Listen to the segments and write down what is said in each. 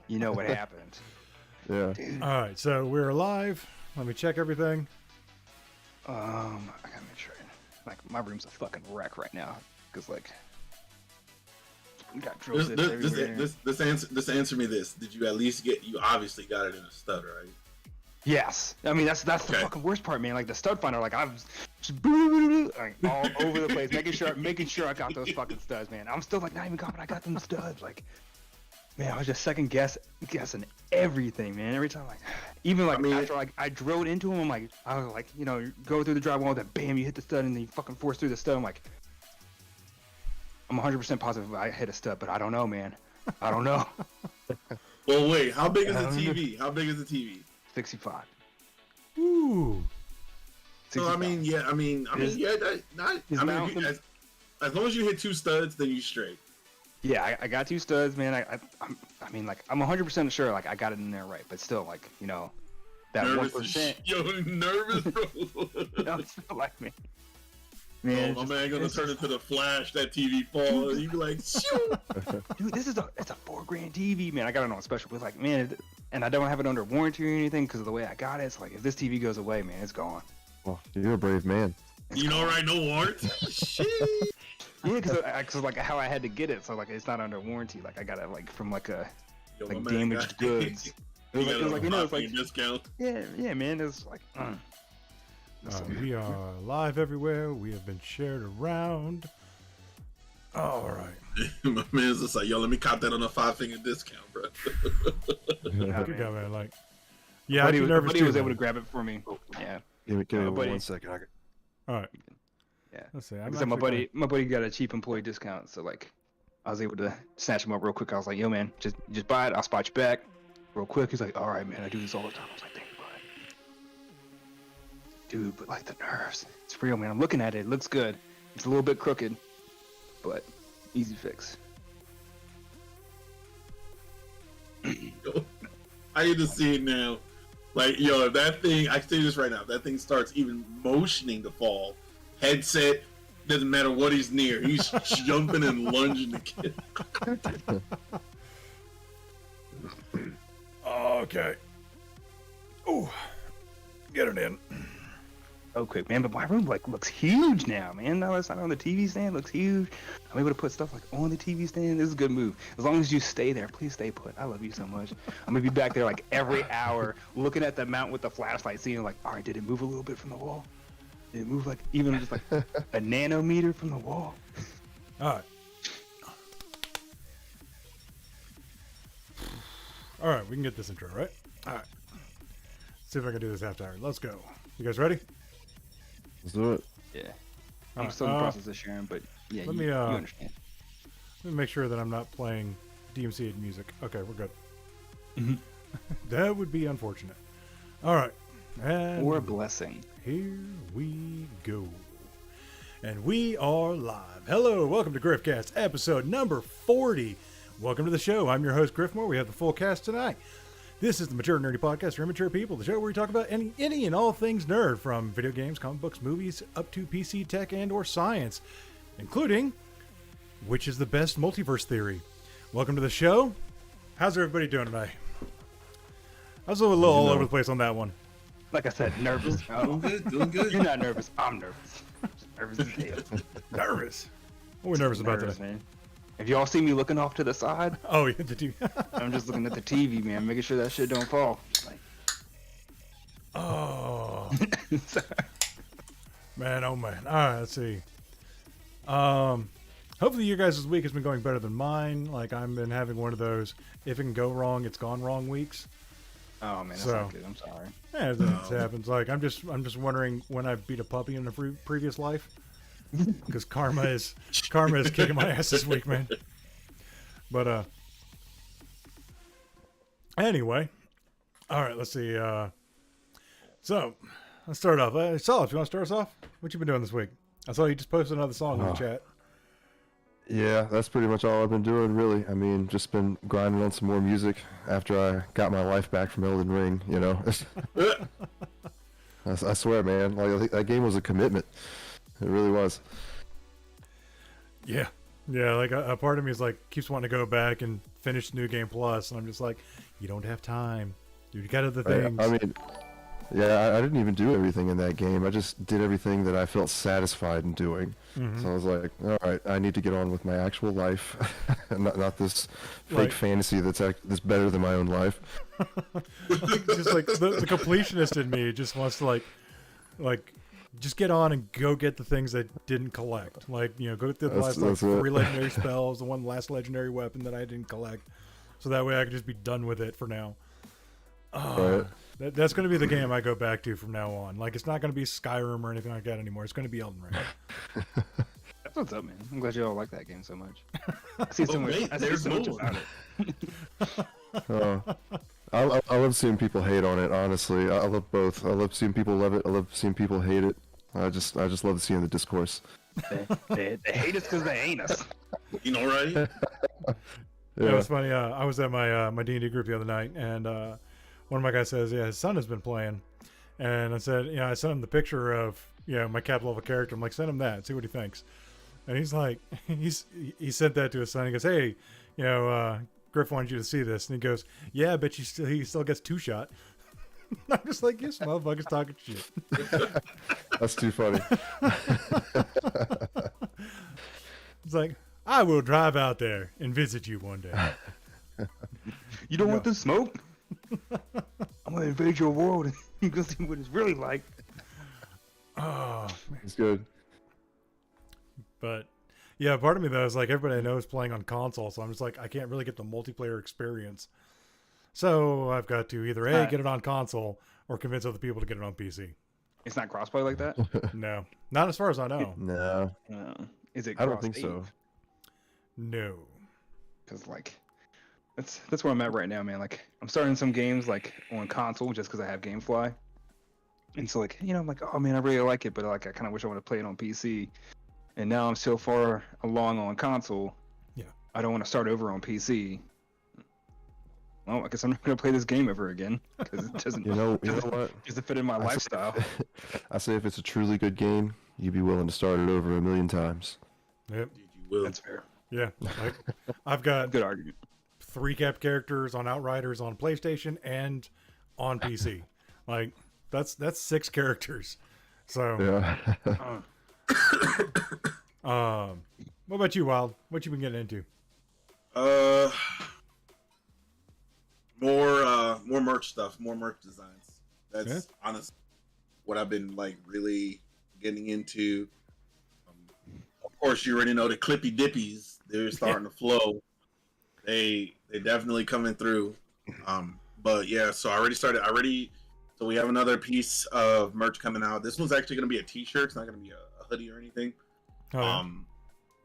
you know what happened. Yeah. Dude. All right, so we're live. Let me check everything. I gotta make sure. Like, my room's a fucking wreck right now. Because, like, we got drill bits everywhere. This answer me this. Did you at least you obviously got it in a stud, right? Yes. I mean, that's the Okay. fucking worst part, man. Like, the stud finder, like, I'm just like, all over the place, making sure I got those fucking studs, man. I'm still, like, not even confident I got them studs. Like, man, I was just second guessing everything, man. Every time, like, even like after like I drilled into them, I was like, you know, you go through the drywall, then bam, you hit the stud, and then you fucking force through the stud. I'm like, I'm 100% positive I hit a stud, but I don't know, man. I don't know. Well, wait. How big is the TV? How big is the TV? 65. Ooh. So 65. I mean, as long as you hit two studs, then you straight. Yeah, I got two studs, man. I mean, like, I'm 100% sure, like, I got it in there right, but still, like, you know, that Nervous 1%. Yo, nervous, bro. No, it's not like me. Man, Man, my man gonna turn into the Flash. That TV fall, and you be like, shoot. dude, it's a $4,000 TV, man. I got it on special, but like, man, and I don't have it under warranty or anything because of the way I got it. It's like, if this TV goes away, man, it's gone. Well, you're a brave man. You know, right? No warranty. Shit. Yeah, because like how I had to get it, so like it's not under warranty. Like I got it like from like a Yo, like my man damaged got- goods. It was like you know, it's like discount. yeah, man. It's like. We are live everywhere. We have been shared around. All right. My man's just like, yo, let me cop that on a 5-finger discount, bro. Good guy, man. Like, yeah, Buddy I'd be nervous Buddy too. was able man. to grab it for me. Yeah. Give me buddy. 1 second. All right. Yeah. Let's see. Like I said, my buddy got a cheap employee discount, so like I was able to snatch him up real quick. I was like, yo, man, just buy it. I'll spot you back real quick. He's like, all right, man, I do this all the time. I was like, thank you, bud. Dude, but like the nerves, it's real, man. I'm looking at it. It looks good. It's a little bit crooked, but easy fix. I need to see it now. Like, yo, if that thing, I can tell you this right now, if that thing starts even motioning to fall, headset, doesn't matter what he's near, he's jumping and lunging to get it. Okay. Ooh. Get it in. Oh, quick, man. But my room like looks huge now, man. Now it's not on the TV stand. It looks huge. I'm able to put stuff like on the TV stand. This is a good move. As long as you stay there, please stay put. I love you so much. I'm gonna be back there like every hour, looking at the mount with the flashlight, seeing like, all right, did it move a little bit from the wall? Did it move like even just like a nanometer from the wall? All right. All right, we can get this intro, right? All right. See if I can do this after hour. Let's go. You guys ready? Let's do it. Yeah. All I'm right, still in the process of sharing, but yeah, let you, me, you understand. Let me make sure that I'm not playing DMC music. Okay, we're good. Mhm. That would be unfortunate. All right. And Or a blessing. here we go. And we are live. Hello, welcome to Griffcast, episode number 40. Welcome to the show. I'm your host, Griffmore. We have the full cast tonight. This is the Mature Nerdy Podcast for Immature People, the show where we talk about any and all things nerd, from video games, comic books, movies, up to PC tech and or science, including which is the best multiverse theory. Welcome to the show. How's everybody doing tonight? I was a little all over the place on that one. Like I said, nervous. Doing good, doing good. You're not nervous. I'm nervous. Nervous as hell. Nervous. What are we nervous about Nervous, today? man. If y'all see me looking off to the side, Oh, yeah, did you? I'm just looking at the TV, man, making sure that shit don't fall. Like, Oh. Man, oh man. All right, let's see. Hopefully your guys' week has been going better than mine. Like, I've been having one of those, if it can go wrong, it's gone wrong weeks. oh man, that's So- not good. I'm sorry. Yeah, that happens. Like, I'm just wondering when I beat a puppy in a previous life. Because karma is kicking my ass this week, man. But anyway, all right. Let's see. So let's start off. Saul, if you want to start us off, what you been doing this week? I saw you just posted another song in the chat. Yeah, that's pretty much all I've been doing, really. I mean, just been grinding on some more music after I got my life back from Elden Ring, you know. I swear, man, like that game was a commitment. It really was. Yeah. Like a part of me is like keeps wanting to go back and finish New Game Plus, and I'm just like, you don't have time. You got other Right, things. I mean, yeah, I didn't even do everything in that game. I just did everything that I felt satisfied in doing. Mhm. So I was like, all right, I need to get on with my actual life, not this fake Right. fantasy that's better than my own life. Just like the completionist in me just wants to like just get on and go get the things that didn't collect. Like, go through the last That's it. 3 legendary spells, the one last legendary weapon that I didn't collect, so that way I can just be done with it for now. Right. That's going to be the game I go back to from now on. Like, it's not going to be Skyrim or anything like that anymore. It's going to be Elden Ring. That's what's up, man. I'm glad you all like that game so much. I see so much, wait, I see there's so much more. about it. I love seeing people hate on it. Honestly, I love both. I love seeing people love it. I love seeing people hate it. I just love seeing the discourse. They hate us because they ain't us. You know, right? Yeah, it was funny. I was at my D&D group the other night, and one of my guys says, "Yeah, his son has been playing," and I said, "Yeah, I sent him the picture of my cap level character. I'm like, send him that, see what he thinks." And he's like, he sent that to his son. He goes, "Hey, Griff wanted you to see this," and he goes, "Yeah, I bet he still gets 2-shot." I'm just like, this motherfucker's talking shit. That's too funny. It's like, I will drive out there and visit you one day. You don't want the smoke? I'm gonna invade your world and you can see what it's really like. Oh, It's good. but yeah, part of me though is like, everybody I know is playing on console, so I'm just like, I can't really get the multiplayer experience. So I've got to either get it on console or convince other people to get it on PC. It's not crossplay like that? No, not as far as I know. No, Is it? I don't think so. No. Because like, that's where I'm at right now, man. Like, I'm starting some games like on console just because I have GameFly, and so like, I'm like, oh man, I really like it, but like, I kind of wish I would have played it on PC. And now I'm so far along on console. Yeah. I don't want to start over on PC. Well, I guess I'm not gonna play this game ever again because it doesn't. You know what? Doesn't fit in my lifestyle. I say if it's a truly good game, you'd be willing to start it over 1,000,000 times. Yep. Dude, you will. That's fair. Yeah. Like, I've got Good argument. 3 cap characters on Outriders on PlayStation and on PC. Like, that's 6 characters. So, Yeah. what about you, Wild? What you been getting into? More merch stuff, more merch designs. That's honestly what I've been like really getting into. Of course, you already know the Clippy Dippies. They're starting to flow. They definitely coming through. But yeah, so so we have another piece of merch coming out. This one's actually going to be a T-shirt. It's not going to be a hoodie or anything. Oh, yeah.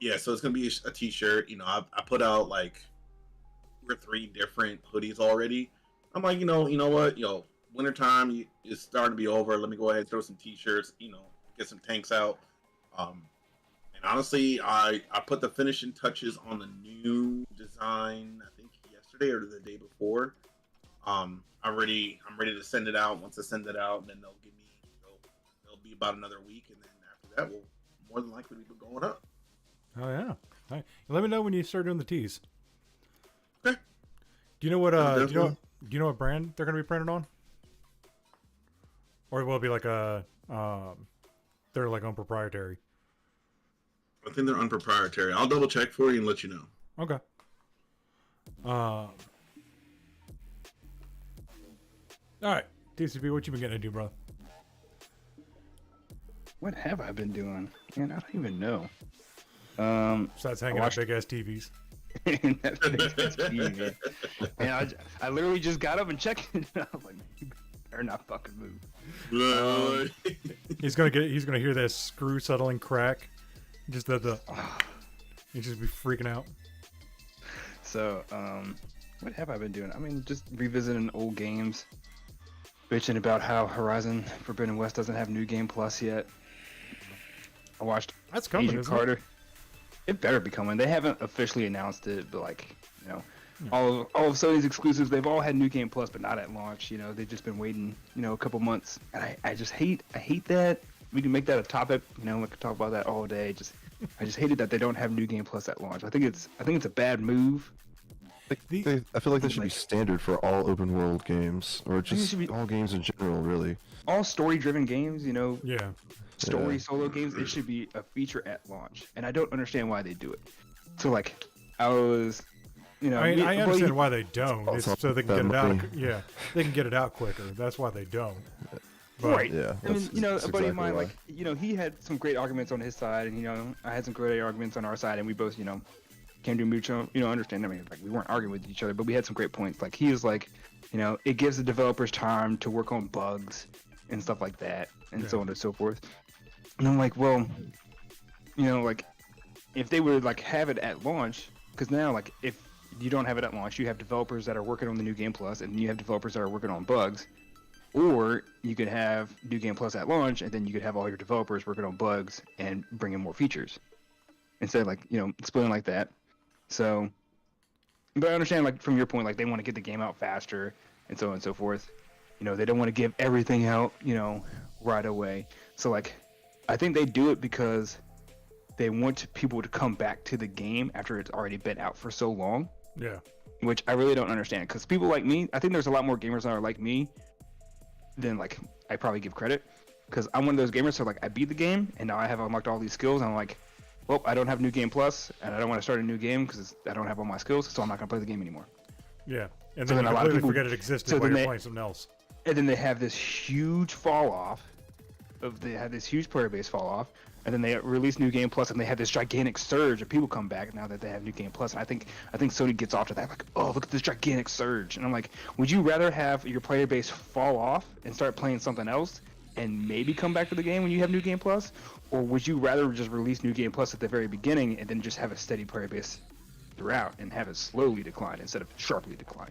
Yeah, so it's going to be a T-shirt. I put out like 2 or 3 different hoodies already. I'm like, you know what? Wintertime is starting to be over. Let me go ahead and throw some T-shirts, get some tanks out. And honestly, I put the finishing touches on the new design, I think yesterday or the day before. I'm ready to send it out. Once I send it out, then they'll be about another week, and then after that, we'll more than likely be going up. Oh yeah. All right. Let me know when you start doing the tees. Okay. Do you know what? Definitely. Do you know what brand they're going to be printed on? Or will it be like they're like unproprietary? I think they're unproprietary. I'll double check for you and let you know. Okay. All right, TCB, what you been getting into, bro? What have I been doing? Man, I don't even know. Besides hanging watched- out big ass TVs. And I literally just got up and checked it. I was like, man, you better not fucking move. He's gonna hear that screw settling crack. Just the he'd just be freaking out. So, what have I been doing? I mean, just revisiting old games. Bitching about how Horizon Forbidden West doesn't have New Game Plus yet. I watched That's coming, Agent isn't it? Carter. It better be coming. They haven't officially announced it, but like, all of Sony's exclusives, they've all had New Game Plus, but not at launch. They've just been waiting, a couple months, and I just hate that. We can make that a topic. We can talk about that all day. I just hate it that they don't have New Game Plus at launch. I think it's a bad move. I feel like that should be standard for all open world games, or it just should be- all games in general, really. All story-driven games, you know, Yeah. story Yeah. solo games, it should be a feature at launch, and I don't understand why they do it. So like, I was, you know, I mean, I well, understand why they don't. Also, It's so they can get that it out. money. Yeah, they can get it out quicker. That's why they don't. But, Right. Yeah, I mean, that's- you know, that's a buddy of exactly mine, why. like, you know, he had some great arguments on his side, and you know, I had some great arguments on our side, and we both, you know, came to a mutual, you know, understand. I mean, like, we weren't arguing with each other, but we had some great points. Like, he was like, you know, it gives the developers time to work on bugs and stuff like that, and so on and so forth. And I'm like, well, you know, like, if they would like have it at launch, because now, like, if you don't have it at launch, you have developers that are working on the New Game Plus, and you have developers that are working on bugs. Or you could have New Game Plus at launch, and then you could have all your developers working on bugs and bringing more features. Instead of, like, you know, splitting like that. So, but I understand, like, from your point, like, they want to get the game out faster and so on and so forth. You know, they don't want to give everything out, you know, right away. So, like, I think they do it because they want people to come back to the game after it's already been out for so long, yeah. which I really don't understand. Because people like me, I think there's a lot more gamers that are like me than, like, I probably give credit. Because I'm one of those gamers, so, like, I beat the game, and now I have unlocked all these skills, and I'm like, well, I don't have New Game Plus, and I don't want to start a new game because I don't have all my skills, so I'm not going to play the game anymore. Yeah. And So then then you a lot of completely people- forget it existed so while then you're they- playing something else. And then they have this huge fall off. They have this huge player base fall off, and then they release New Game Plus, and they have this gigantic surge of people come back now that they have New Game Plus. And I think Sony gets off to that, like, oh, look at this gigantic surge. And I'm like, would you rather have your player base fall off and start playing something else, and maybe come back to the game when you have New Game Plus, or would you rather just release New Game Plus at the very beginning and then just have a steady player base throughout and have it slowly decline instead of sharply decline?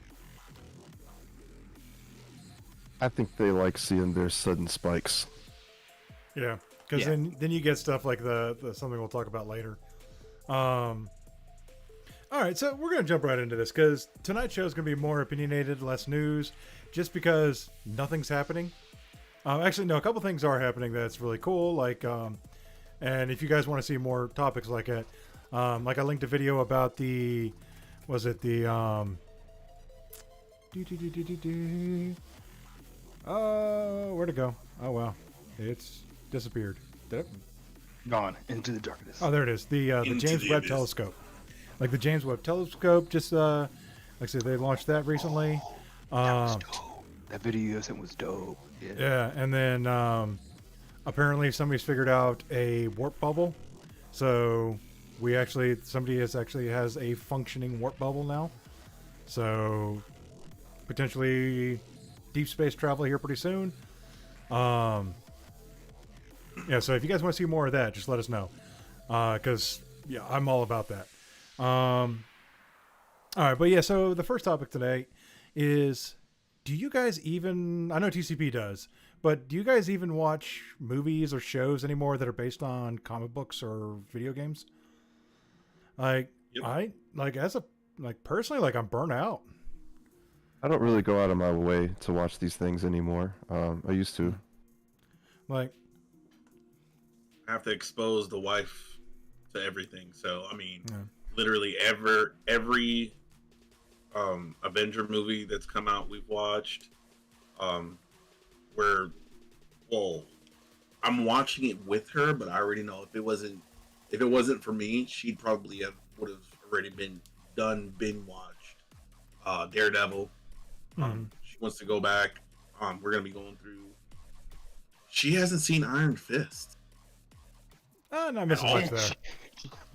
I think they like seeing their sudden spikes. Yeah. Because Yeah. then you get stuff like the something we'll talk about later. All right, so we're going to jump right into this because tonight's show is going to be more opinionated, less news, just because nothing's happening. Actually, no, a couple things are happening that's really cool. Like, and if you guys want to see more topics like it, like I linked a video about where'd it go? Oh, wow. It's disappeared. Did it? Gone into the darkness. Oh, there it is. The Into James the Webb abyss. Telescope. Like the James Webb Telescope, just like I said, they launched that recently. That was dope. That video you sent was dope. Yeah. Yeah, and then apparently somebody's figured out a warp bubble. So somebody has a functioning warp bubble now. So potentially deep space travel here pretty soon. Yeah, so if you guys want to see more of that, just let us know. Because, yeah, I'm all about that. All right, but yeah, so the first topic today is, do you guys even, I know TCP does, but do you guys even watch movies or shows anymore that are based on comic books or video games? Like, Yep. personally, like, I'm burnt out. I don't really go out of my way to watch these things anymore. I used to. Like, I have to expose the wife to everything. So I mean, Yeah. literally every Avenger movie that's come out, we've watched. I'm watching it with her, but I already know if it wasn't for me, she'd probably would have already been watched. Daredevil. She wants to go back. We're gonna be going through. She hasn't seen Iron Fist. not missing much there.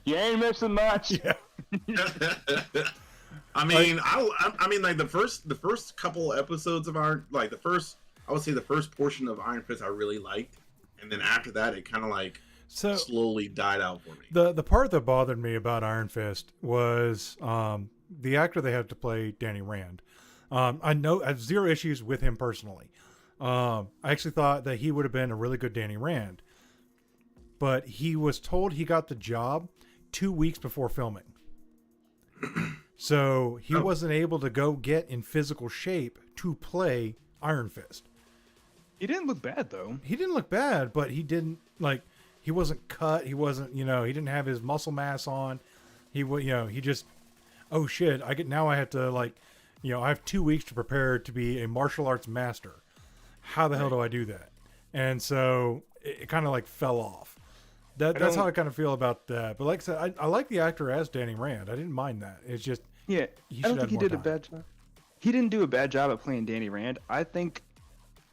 You ain't missing much. Yeah. I mean, I mean, like the first couple episodes of I would say the first portion of Iron Fist I really liked, and then after that, it kind of like slowly died out for me. The part that bothered me about Iron Fist was the actor they had to play Danny Rand. I have zero issues with him personally. I actually thought that he would have been a really good Danny Rand, but he was told he got the job 2 weeks before filming. So he wasn't able to go get in physical shape to play Iron Fist. He didn't look bad though. He didn't look bad, but he wasn't cut. He wasn't, he didn't have his muscle mass on. He just, oh shit, now I have to like, I have 2 weeks to prepare to be a martial arts master. How the hell do I do that? And so it kind of like fell off. That's how I kind of feel about that. But like I said, I like the actor as Danny Rand. I didn't mind that. It's just I don't think he did a bad job. He didn't do a bad job at playing Danny Rand. I think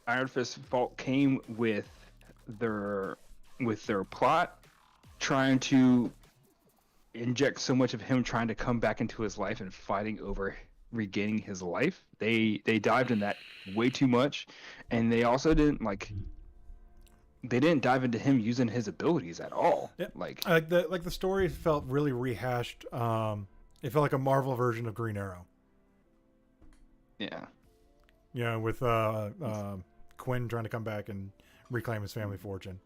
Iron Fist's fault came with their plot, trying to inject so much of him trying to come back into his life and fighting over regaining his life. They dived in that way too much, and they also didn't dive into him using his abilities at all. Yeah. Like the story felt really rehashed. It felt like a Marvel version of Green Arrow. Yeah. With Quinn trying to come back and reclaim his family fortune.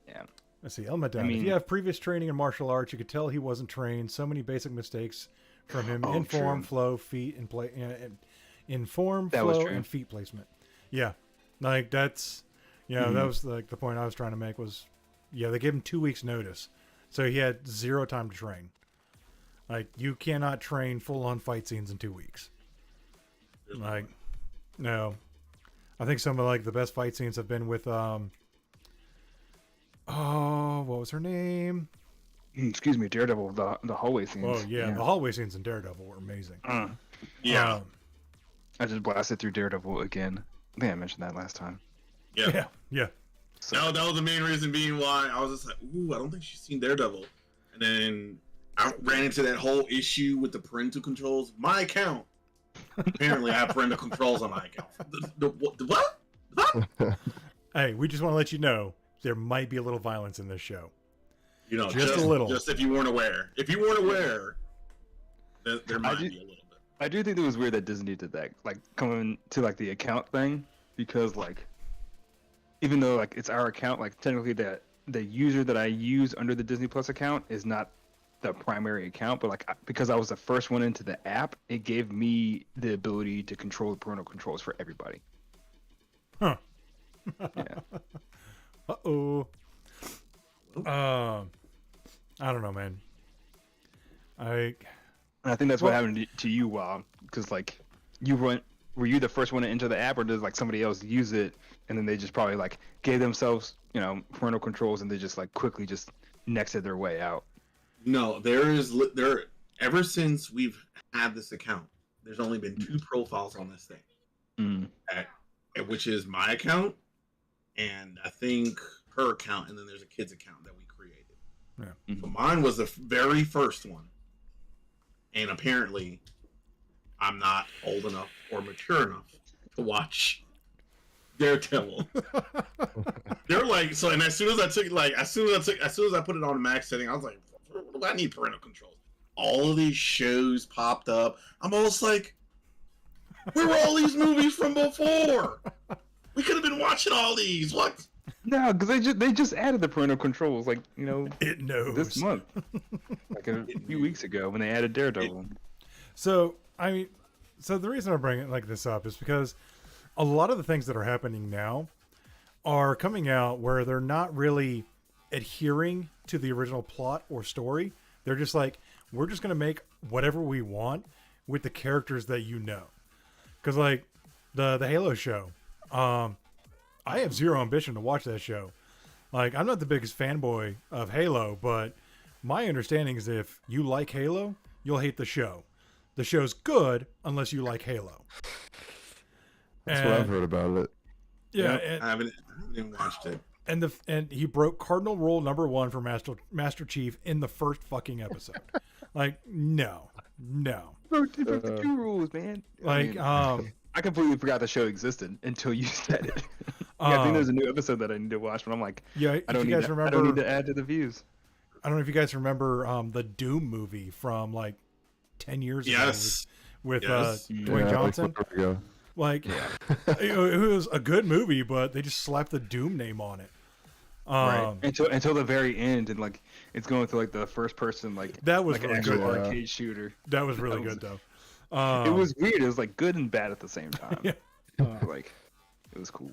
Yeah. Let's see, Elma down. If you have previous training in martial arts, you could tell he wasn't trained. So many basic mistakes from him in form, flow, feet, and play. In form, flow, and feet placement. Yeah, like that's that was like the point I was trying to make was, they gave him 2 weeks notice, so he had zero time to train. Like you cannot train full on fight scenes in 2 weeks. Like, no, I think some of like the best fight scenes have been with what was her name? Excuse me, Daredevil. The hallway scenes. Oh yeah, the hallway scenes in Daredevil were amazing. Yeah. I just blasted through Daredevil again. I think I mentioned that last time. Yeah. So, that was the main reason being why I was just like, ooh, I don't think she's seen Daredevil. And then I ran into that whole issue with the parental controls. My account. Apparently, I have parental controls on my account. What? Hey, we just want to let you know there might be a little violence in this show. Just a little. Just if you weren't aware. If you weren't aware, there might be a little bit. I do think it was weird that Disney did that, like coming to like the account thing, because like, even though like it's our account, like technically the user that I use under the Disney Plus account is not the primary account, but like because I was the first one into the app, it gave me the ability to control the parental controls for everybody. Huh. Yeah. Uh-oh. I don't know, man. I think that's what happened to you, because like were you the first one to enter the app, or does like somebody else use it and then they just probably like gave themselves parental controls and they just like quickly just nexted their way out? No, ever since we've had this account, there's only been 2 profiles on this thing, which is my account and I think her account, and then there's a kid's account that we created. Yeah. So mine was the very first one, and apparently I'm not old enough or mature enough to watch Daredevil. They're like, so, and as soon as I put it on the max setting, I was like, I need parental controls. All of these shows popped up. I'm almost like, where were all these movies from before? We could have been watching all these. What? No, because they just added the parental controls, like it knows this month, like a few weeks ago when they added Daredevil. So the reason I'm bringing like this up is because a lot of the things that are happening now are coming out where they're not really adhering to the original plot or story. They're just like, we're just gonna make whatever we want with the characters that because like the Halo show. I have zero ambition to watch that show. Like, I'm not the biggest fanboy of Halo, but my understanding is if you like Halo, you'll hate the show. The show's good unless you like Halo. That's what I've heard about it. Yeah, I haven't even watched it. And he broke cardinal rule number 1 for Master Chief in the first fucking episode. Like, no. Bro, the 2 rules, man. Like, I completely forgot the show existed until you said it. I think there's a new episode that I need to watch, but I'm like, I don't need to add to the views. I don't know if you guys remember the Doom movie from like 10 years ago with Dwayne Johnson. Like, it was a good movie, but they just slapped the Doom name on it. Right. Until the very end, and like it's going through like the first person, like that was like really an actual good. arcade shooter. That was really good though. It was weird. It was like good and bad at the same time. Yeah. Like it was cool.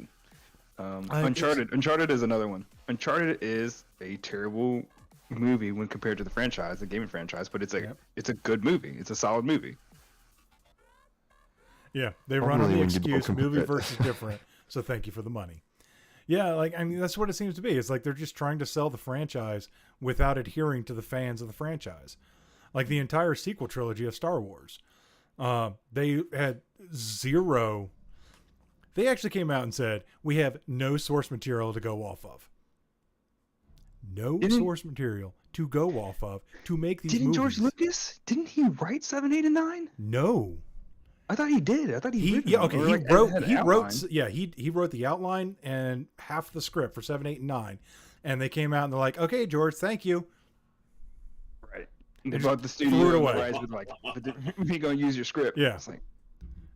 Uncharted is another one. Uncharted is a terrible movie when compared to the franchise, the gaming franchise, but it's a Yep. it's a good movie. It's a solid movie. Yeah, they run on Only the when you don't excuse movie compare it. versus different. So thank you for the money. Yeah, like I mean that's what it seems to be. It's like they're just trying to sell the franchise without adhering to the fans of the franchise. Like the entire sequel trilogy of Star Wars. They had zero. They actually came out and said, we have no source material to go off of. No source material to go off of to make these Didn't movies. George Lucas? Didn't he write 7, 8, and 9? No. I thought he did. I thought he written Yeah, them, okay. or, He like, wrote. had an He wrote. outline. Yeah, he wrote the outline and half the script for 7, 8, and 9, and they came out and they're like, "Okay, George, thank you." Right. They just brought the threw studio it and away. the guys with like, we gonna use your script. Yeah. It's like,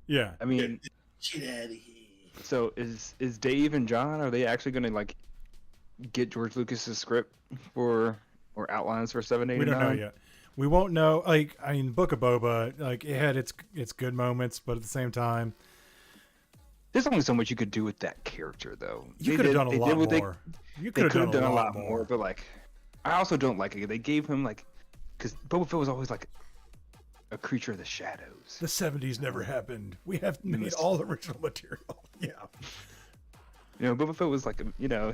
Yeah. I mean, Get out of here. so is Dave and John, are they actually gonna like get George Lucas's script for or outlines for 7, 8, We and don't know 9? yet. We won't know. Like, I mean, Book of Boba, like it had its good moments, but at the same time, There's only so much you could do with that character, though. you They could have did- done a they lot did what they- more. You They could have done a lot more, but like, I also don't like it. They gave him like, because Boba Fett was always like a creature of the shadows. The 70s never happened. We have made Yes. all original material. Yeah. You know, Boba Fett was like,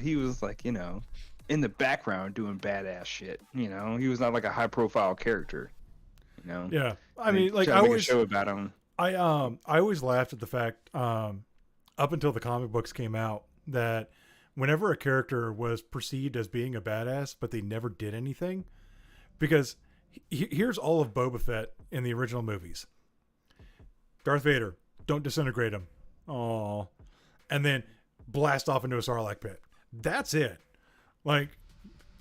he was like, in the background doing badass shit. You know, he was not like a high profile character. You know. Yeah. I They mean, like tried I to make a always, show about him. I always laughed at the fact, up until the comic books came out, that whenever a character was perceived as being a badass, but they never did anything, because here's all of Boba Fett in the original movies. Darth Vader, don't disintegrate him. Oh, and then blast off into a Sarlacc pit. That's it. Like,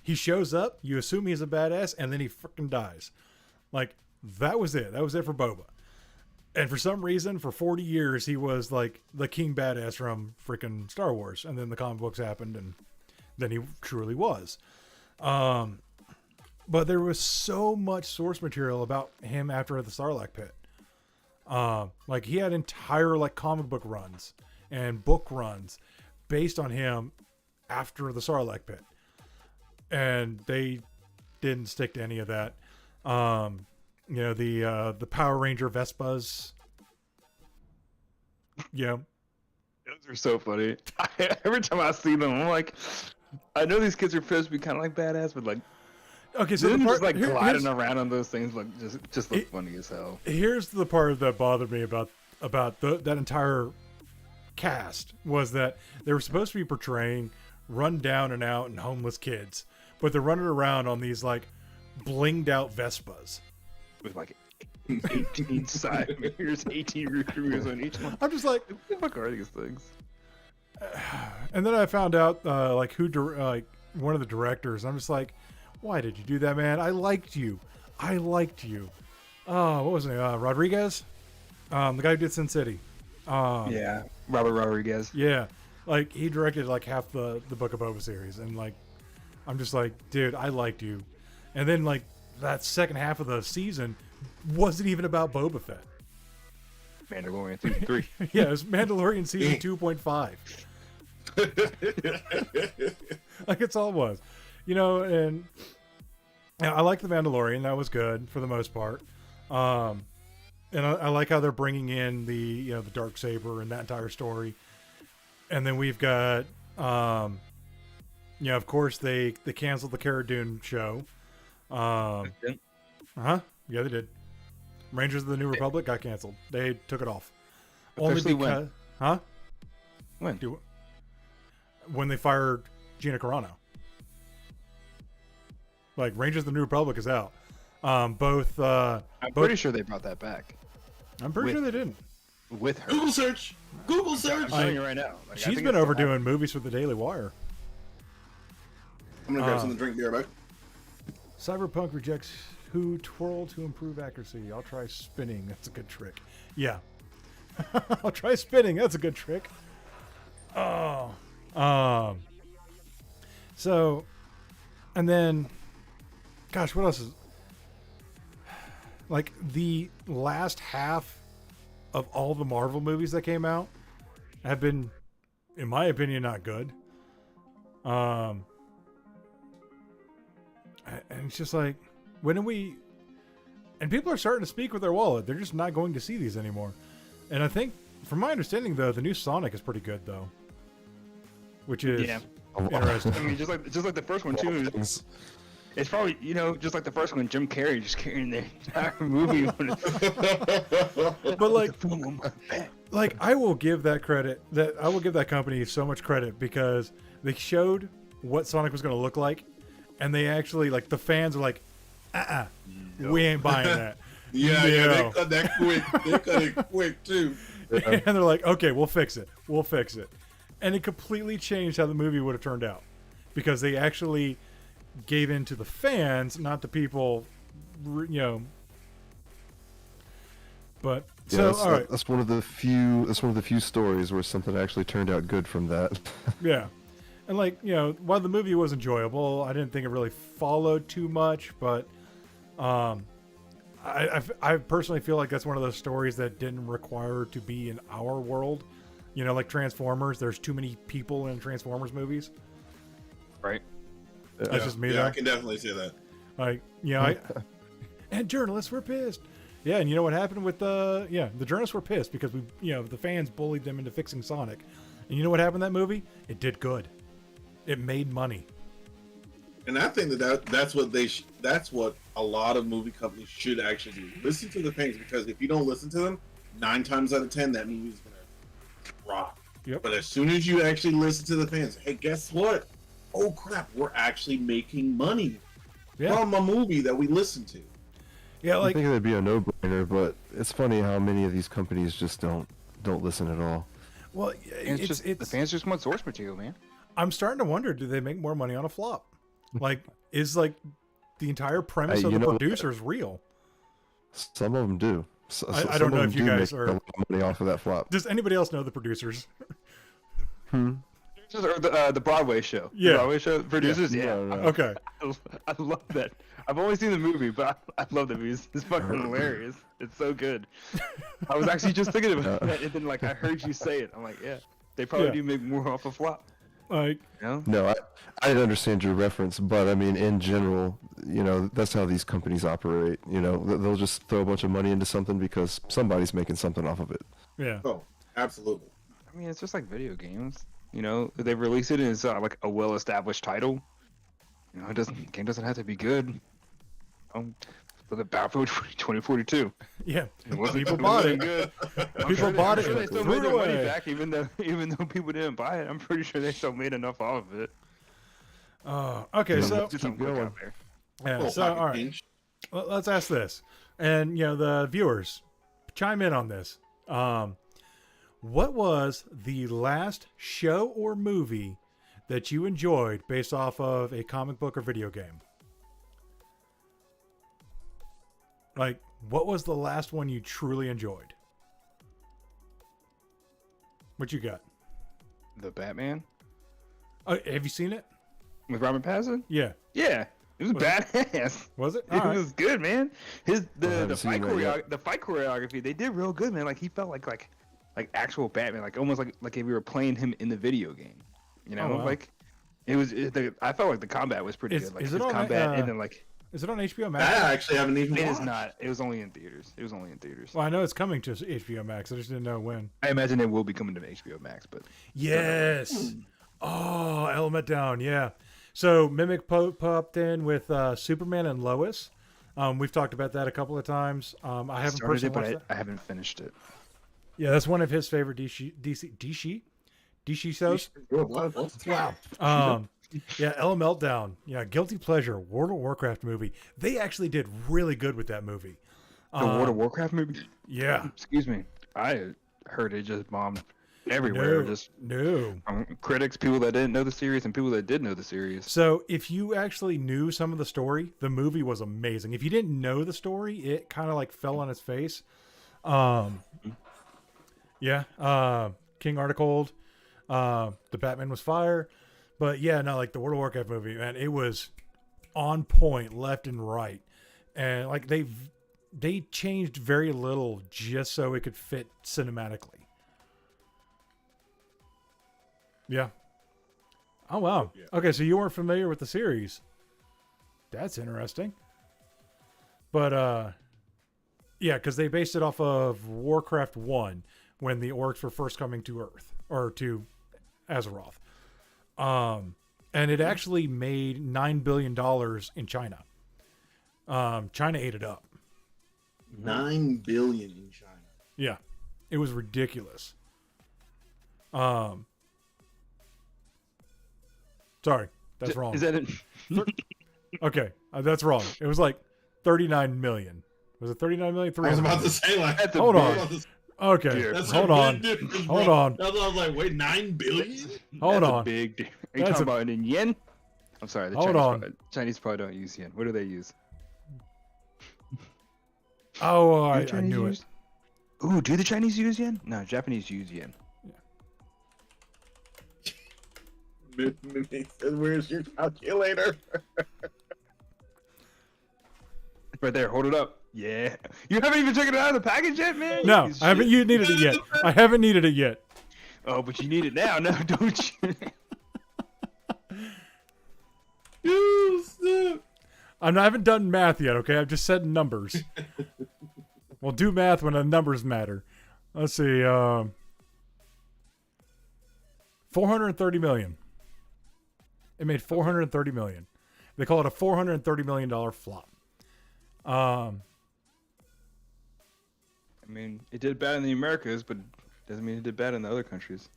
he shows up, you assume he's a badass, and then he freaking dies. Like, that was it. That was it for Boba. And for some reason, for 40 years, he was like the king badass from freaking Star Wars. And then the comic books happened, and then he truly was. But there was so much source material about him after the Sarlacc pit. Like, he had entire like comic book runs and book runs based on him after the Sarlacc pit. And they didn't stick to any of that. The Power Ranger Vespas. Yeah. Those are so funny. Every time I see them, I'm like, I know these kids are supposed to be kind of like badass, but like, Okay, so them the part, just like here's, gliding around on those things, like just look funny as hell. here's the part that bothered me about that entire cast, was that they were supposed to be portraying run down and out and homeless kids, but they're running around on these like blinged out Vespas. With like 18 side mirrors, 18 rear mirrors on each one. I'm just like, What the fuck are these things? and then I found out like one of the directors. I'm just like, why did you do that, man? I liked you. Oh, what was it? Rodriguez, the guy who did Sin City. Yeah, Robert Rodriguez. Yeah, like he directed like half the Book of Boba series, and like I'm just like, dude, I liked you. And then like that second half of the season wasn't even about Boba Fett. Mandalorian season 3. Yeah, it was Mandalorian season 2.5. Like, it's all it was, and I like the Mandalorian. That was good for the most part. And I like how they're bringing in the dark saber and that entire story. And then we've got of course they canceled the Cara Dune show. Yeah, they did. Rangers of the New Republic got canceled. They took it off. Officially Only because when? when they fired Gina Carano. Like, Rangers of the New Republic is out. I'm pretty sure they brought that back I'm pretty sure they didn't. with her. Google search. Google search. I'm showing you right now. Like, I She's think been it's still overdoing movies for the Daily Wire. I'm gonna grab something to drink. Be right back. Cyberpunk rejects who twirl to improve accuracy. I'll try spinning. That's a good trick. Yeah. I'll try spinning. That's a good trick. Oh. So, and then, gosh, what else is, like, the last half of all the Marvel movies that came out have been, in my opinion, not good. And it's just like, when do we? And people are starting to speak with their wallet. They're just not going to see these anymore. And I think, from my understanding, though, the new Sonic is pretty good, though. Which is interesting. I mean, just like the first one too. It's probably, just like the first one, Jim Carrey just carrying the entire movie. But like I will give that credit. I will give that company so much credit because they showed what Sonic was going to look like, and they actually the fans are like, we ain't buying that. Yeah, they cut that quick. They cut it quick too. And they're like, okay, we'll fix it. And it completely changed how the movie would have turned out because they actually gave in to the fans, not the people, But all right, that's one of the few stories where something actually turned out good from that. Yeah, and while the movie was enjoyable, I didn't think it really followed too much. But I personally feel like that's one of those stories that didn't require to be in our world. Like Transformers. There's too many people in Transformers movies. Right. That's just me. Yeah, I can definitely see that. And journalists were pissed. Yeah, and you know what happened with the journalists were pissed because the fans bullied them into fixing Sonic. And you know what happened in that movie? It did good. It made money. And I think that's what a lot of movie companies should actually do. Listen to the fans, because if you don't listen to them, 9 times out of 10 that movie's gonna rock. Yep. But as soon as you actually listen to the fans, hey, guess what? Oh crap, we're actually making money from a movie that we listen to. Yeah, I think it'd be a no-brainer, but it's funny how many of these companies just don't listen at all. Well, it's the fans just want source material, man. I'm starting to wonder, do they make more money on a flop? Is the entire premise of the producers real? Some of them do. I don't know if you guys are a lot of money off of that flop. Does anybody else know the producers? Or the Broadway show. Yeah. The Broadway show producers. Yeah. No. Okay. I love that. I've only seen the movie, but I love the movie. It's fucking hilarious. It's so good. I was actually just thinking about that, and then I heard you say it. I'm like, yeah, they probably do make more off a flop. No, I didn't understand your reference, but I mean, in general, that's how these companies operate. They'll just throw a bunch of money into something because somebody's making something off of it. Yeah. Oh, absolutely. I mean, it's just like video games. They release it and it's a well-established title. Game doesn't have to be good. For the Battlefield 2042. Yeah, people bought it. Good. People bought it. They And still threw made it their money away. back, even though people didn't buy it. I'm pretty sure they still made enough off of it. Okay, so Just some quick out there. yeah, so all right, let's ask this, and the viewers, chime in on this. What was the last show or movie that you enjoyed based off of a comic book or video game? What was the last one you truly enjoyed? What you got? The Batman Have you seen it? with Robert Pattinson. Yeah. Yeah, it was badass. Was it? It was good, man. The haven't fight seen that yet. the fight choreography, they did real good, man. He felt like actual Batman, almost like if we were playing him in the video game. Oh, wow. I felt like the combat was pretty good. Is his it on, combat and then Is it on HBO Max? I actually haven't even it watched. is not. It was only in theaters. Well, I know it's coming to HBO Max. I just didn't know when. I imagine it will be coming to HBO Max, but Yes. Oh, Element Down. Yeah. So Mimic popped in with Superman and Lois. We've talked about that a couple of times. I haven't started personally it, but watched that. I haven't finished it. Yeah, that's one of his favorite DC shows. Wow. Yeah, Ella Meltdown. Yeah, Guilty Pleasure, World of Warcraft movie. They actually did really good with that movie. The World of Warcraft movie? Yeah. Excuse me. I heard it just bombed everywhere. No. Critics, people that didn't know the series, and people that did know the series. So if you actually knew some of the story, the movie was amazing. If you didn't know the story, it kind of fell on its face. Yeah. King Articold. The Batman was fire. But yeah, no, the World of Warcraft movie, man, it was on point left and right. And they changed very little just so it could fit cinematically. Yeah. Oh, wow. Yeah. Okay, so you weren't familiar with the series. That's interesting. But yeah, because they based it off of Warcraft 1 when the orcs were first coming to Earth or to Azeroth. And it actually made $9 billion in China. China ate it up. $9 billion in China. Yeah, it was ridiculous. Sorry, that's wrong. Is that it? Okay, that's wrong. It was like 39 million. Was it 39 million? I was about to say, like, hold on. Okay, That's hold a on. big difference, Hold bro. on. I was like, wait, 9 billion? Hold That's on. a big. Are you That's talking about it in yen? I'm sorry. The Hold on. Chinese probably don't use yen. What do they use? Oh, I Chinese knew use? it. Ooh, do the Chinese use yen? No, Japanese use yen. Where's your calculator? Right there. Hold it up. Yeah. You haven't even taken it out of the package yet, man? No, You I haven't. shit. You needed it yet. I haven't needed it yet. Oh, but you need it now. No, don't you? I haven't done math yet. Okay, I've just said numbers. We'll do math when the numbers matter. Let's see. 430 million. It made 430 million. They call it a $430 million flop. I mean, it did bad in the Americas, but doesn't mean it did bad in the other countries.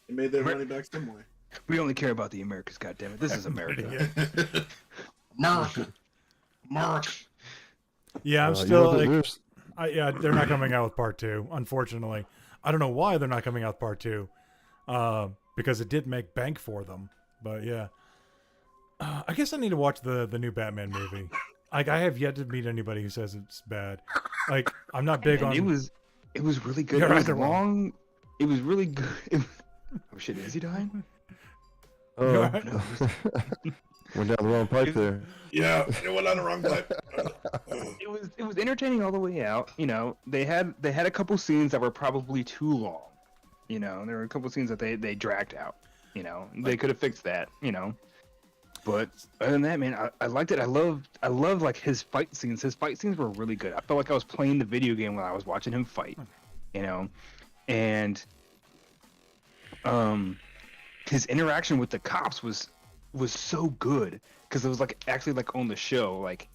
They made their money back some way. We only care about the Americas, goddammit. This is America. America. America. Yeah, I'm You know still what, like, yeah, they're not coming out with part 2, unfortunately. I don't know why they're not coming out with part 2, because it did make bank for them. But yeah, I guess I need to watch the new Batman movie. Like, I have yet to meet anybody who says it's bad. Like, I'm not big on. It was really good. You're It was right, long. It was really good. Oh shit! Is he dying? You're Oh, right. No. went down the wrong pipe there. Yeah, it went on the wrong pipe. It was entertaining all the way out. You know, they had a couple scenes that were probably too long. You know, there were a couple scenes that they dragged out. You know, they could have fixed that. You know, but other than that, man, I liked it. I loved like his fight scenes. His fight scenes were really good. I felt like I was playing the video game when I was watching him fight. You know, and his interaction with the cops was so good because it was like actually like on the show, like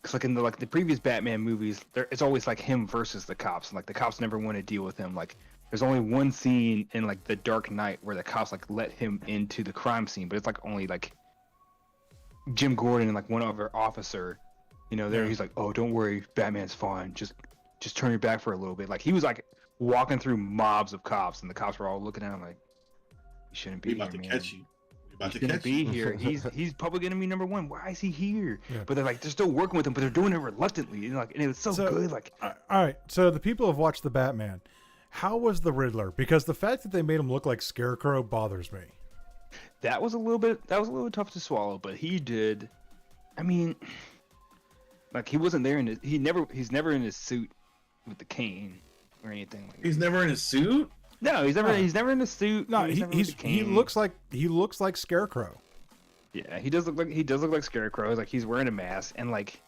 because like in the previous Batman movies, it's always like him versus the cops, and like the cops never want to deal with him. Like there's only one scene in like The Dark Knight where the cops like let him into the crime scene, but it's like only like Jim Gordon and like one other officer, you know. There he's like, oh, don't worry, Batman's fine. Just turn your back for a little bit. Like he was like walking through mobs of cops, and the cops were all looking at him like, you shouldn't be We about here, to man. catch you. We about to He shouldn't catch be you. here. He's public enemy number one. Why is he here? Yeah. But they're still working with him, but they're doing it reluctantly. And like, and it was so good. Like, All right, so the people have watched the Batman. How was the Riddler? Because the fact that they made him look like Scarecrow bothers me. that was a little bit tough to swallow. But he did. I mean, like he wasn't there he's never in his suit with the cane or anything like that. He's never in a suit? No, he's never in a suit. No, never with the he cane. looks like Scarecrow. Yeah, he does look like Scarecrow. Like he's wearing a mask, and like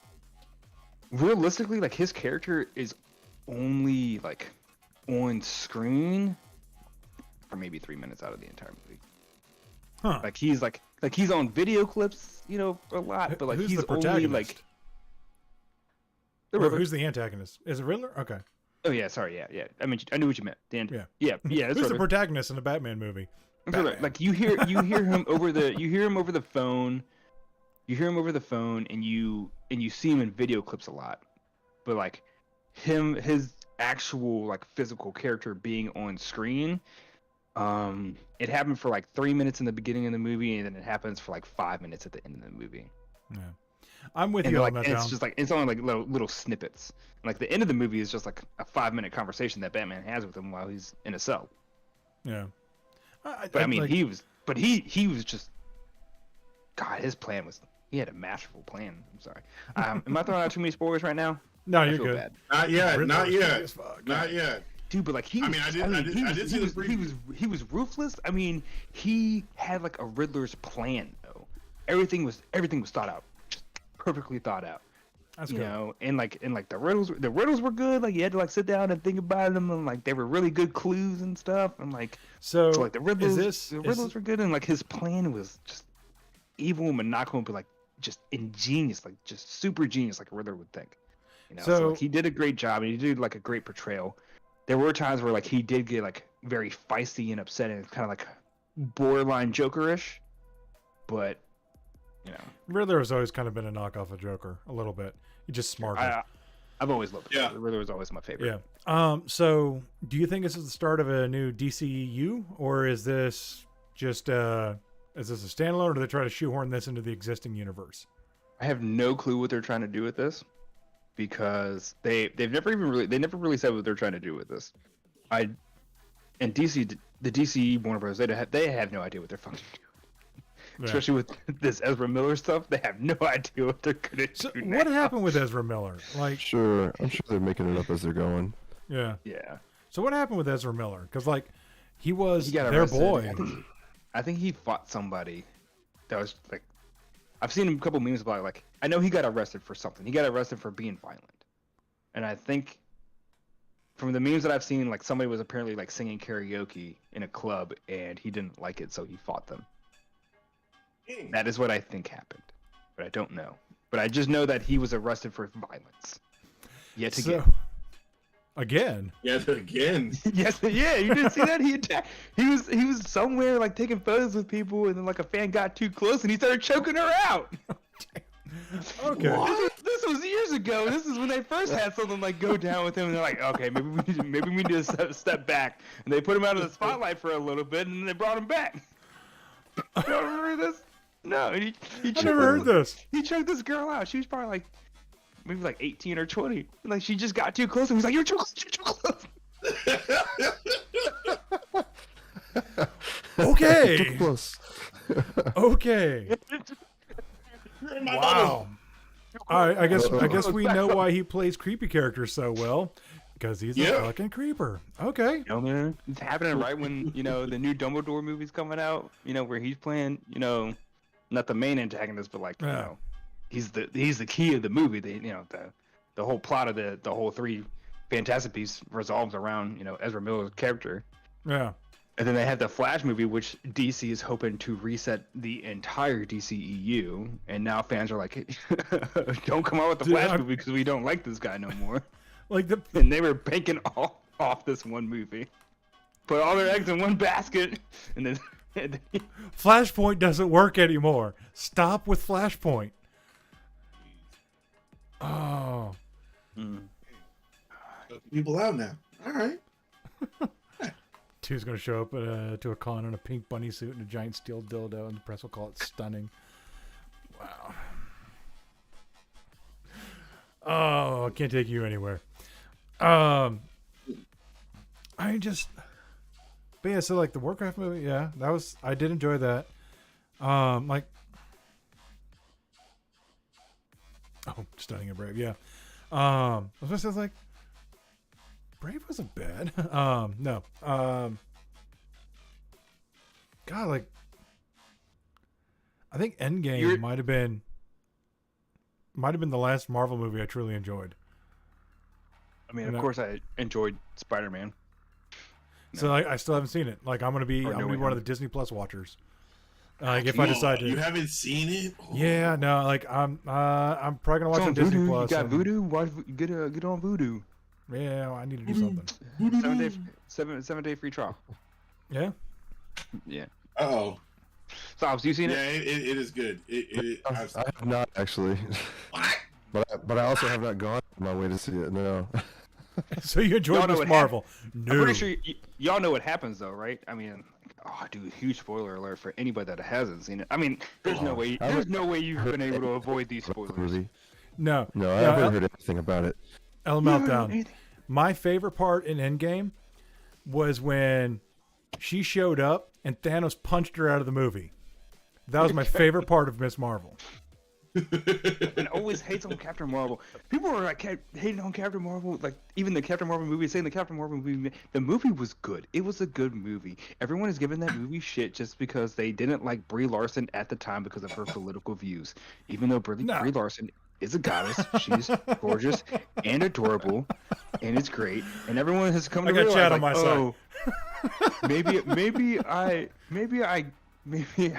realistically, like his character is only like on screen for maybe 3 minutes out of the entire movie. Huh. Like he's he's on video clips, you know, a lot, but like Who's he's the only protagonist? like Or who's the antagonist? Is it Riddler? Okay. Oh yeah, sorry, yeah. I mean, I knew what you meant. The end. Yeah. Yeah. That's Who's right. the protagonist in a Batman movie? I'm sorry, Batman. like you hear him over the phone. You hear him over the phone, and you see him in video clips a lot, but like his actual like physical character being on screen, it happened for like 3 minutes in the beginning of the movie, and then it happens for like 5 minutes at the end of the movie. Yeah. I'm with And you like, on that. and it's Tom. just like it's only like little snippets. Like the end of the movie is just like a 5-minute conversation that Batman has with him while he's in a cell. Yeah. But I mean, like, he was just, God, his plan was, he had a masterful plan. I'm sorry. Am I throwing out too many spoilers right now? No, I you're feel good. bad. Not yet. Riddler Not is yet. funny as fuck. Not yet. Dude, but like he I was, mean, I did see the preview. he was ruthless. I mean, he had like a Riddler's plan though. everything was thought out, just perfectly thought out. That's you good. know, and like the riddles were good. Like you had to like sit down and think about them, and like they were really good clues and stuff. And like So like the riddles is were good, and like his plan was just evil and maniacal, but like just ingenious, like just super genius, like a Riddler would think. You know, so like, he did a great job, and he did like a great portrayal. There were times where like he did get like very feisty and upset, and it's kind of like borderline Jokerish, but you know, Riddler has always kind of been a knockoff of Joker a little bit. He's just smarter. I've always loved it. Yeah. Riddler was always my favorite. Yeah. So do you think this is the start of a new DCU, or is this just is this a standalone, or do they try to shoehorn this into the existing universe? I have no clue what they're trying to do with this, because they've never really said what they're trying to do with this. And DC, the DC Warner Bros. They have no idea what they're fucking doing. Yeah. Especially with this Ezra Miller stuff, they have no idea what they're gonna do. So now. what happened with Ezra Miller? Like, I'm sure they're making it up as they're going. yeah. Yeah, So what happened with Ezra Miller? Because like he was he got their arrested. boy. I think he fought somebody that was like, I've seen a couple memes about it, like, I know he got arrested for something. He got arrested for being violent, and I think from the memes that I've seen, like somebody was apparently like singing karaoke in a club, and he didn't like it, so he fought them. That is what I think happened, but I don't know. But I just know that he was arrested for violence. Yet again. Again. Yes, again. Yes, yeah, you didn't see that? He was somewhere like taking photos with people, and then like a fan got too close and he started choking her out. Okay. This was years ago. This is when they first had something like go down with him, and they're like, okay, maybe we need to step back. And they put him out of the spotlight for a little bit, and then they brought him back. You don't remember this? No, he I never heard this. He choked this girl out. She was probably like maybe like 18 or 20. Like she just got too close, and he's like, "You're too close." Okay. Too close. Okay. Wow. All right, I guess we know why he plays creepy characters so well, because he's a fucking creeper. Okay. You know, man, it's happening right when the new Dumbledore movie's coming out. You know, where he's playing. Not the main antagonist, but like he's the key of the movie. The whole plot of the whole three Fantastic Beasts resolves around Ezra Miller's character. Yeah. And then they have the Flash movie, which DC is hoping to reset the entire DCEU. And now fans are like, don't come out with the Flash movie because we don't like this guy no more. And they were banking all off this one movie. Put all their eggs in one basket. And then Flashpoint doesn't work anymore. Stop with Flashpoint. Oh. People out now. All right. Two's going to show up to a con in a pink bunny suit and a giant steel dildo, and the press will call it stunning. Wow. Oh, I can't take you anywhere. But yeah, so like the Warcraft movie, I did enjoy that. Stunning and Brave, yeah. I was like, Brave wasn't bad. No. God, like, I think Endgame might have been the last Marvel movie I truly enjoyed. I mean, of course, I enjoyed Spider-Man. So I still haven't seen it. Like, I'm gonna be one of the Disney Plus watchers. Like, if I decide to, you haven't seen it? Oh. Yeah, no. Like, I'm probably gonna watch on Disney Voodoo. Plus. You got Voodoo? Get on Voodoo. Yeah, well, I need to do something. 7-day free trial. Yeah. Yeah. Oh. So, have you seen it? Yeah, it is good. I have not actually. What? But I also have not gone on my way to see it. No. So you enjoyed Miss Marvel? No. I'm pretty sure y'all know what happens though, right? I mean, dude, huge spoiler alert for anybody that hasn't seen it. I mean, there's no way you've been able to avoid these spoilers. No, I haven't heard anything about it. Meltdown. My favorite part in Endgame was when she showed up and Thanos punched her out of the movie. That was my favorite part of Miss Marvel. and always hates on Captain Marvel. People are like hating on Captain Marvel, like even the Captain Marvel movie, saying the Captain Marvel movie, the movie was good. It was a good movie. Everyone is giving that movie shit just because they didn't like Brie Larson at the time because of her political views. Even though Brie Larson is a goddess, she's gorgeous and adorable, and it's great. And everyone has come to realize, Chad on like, my side. maybe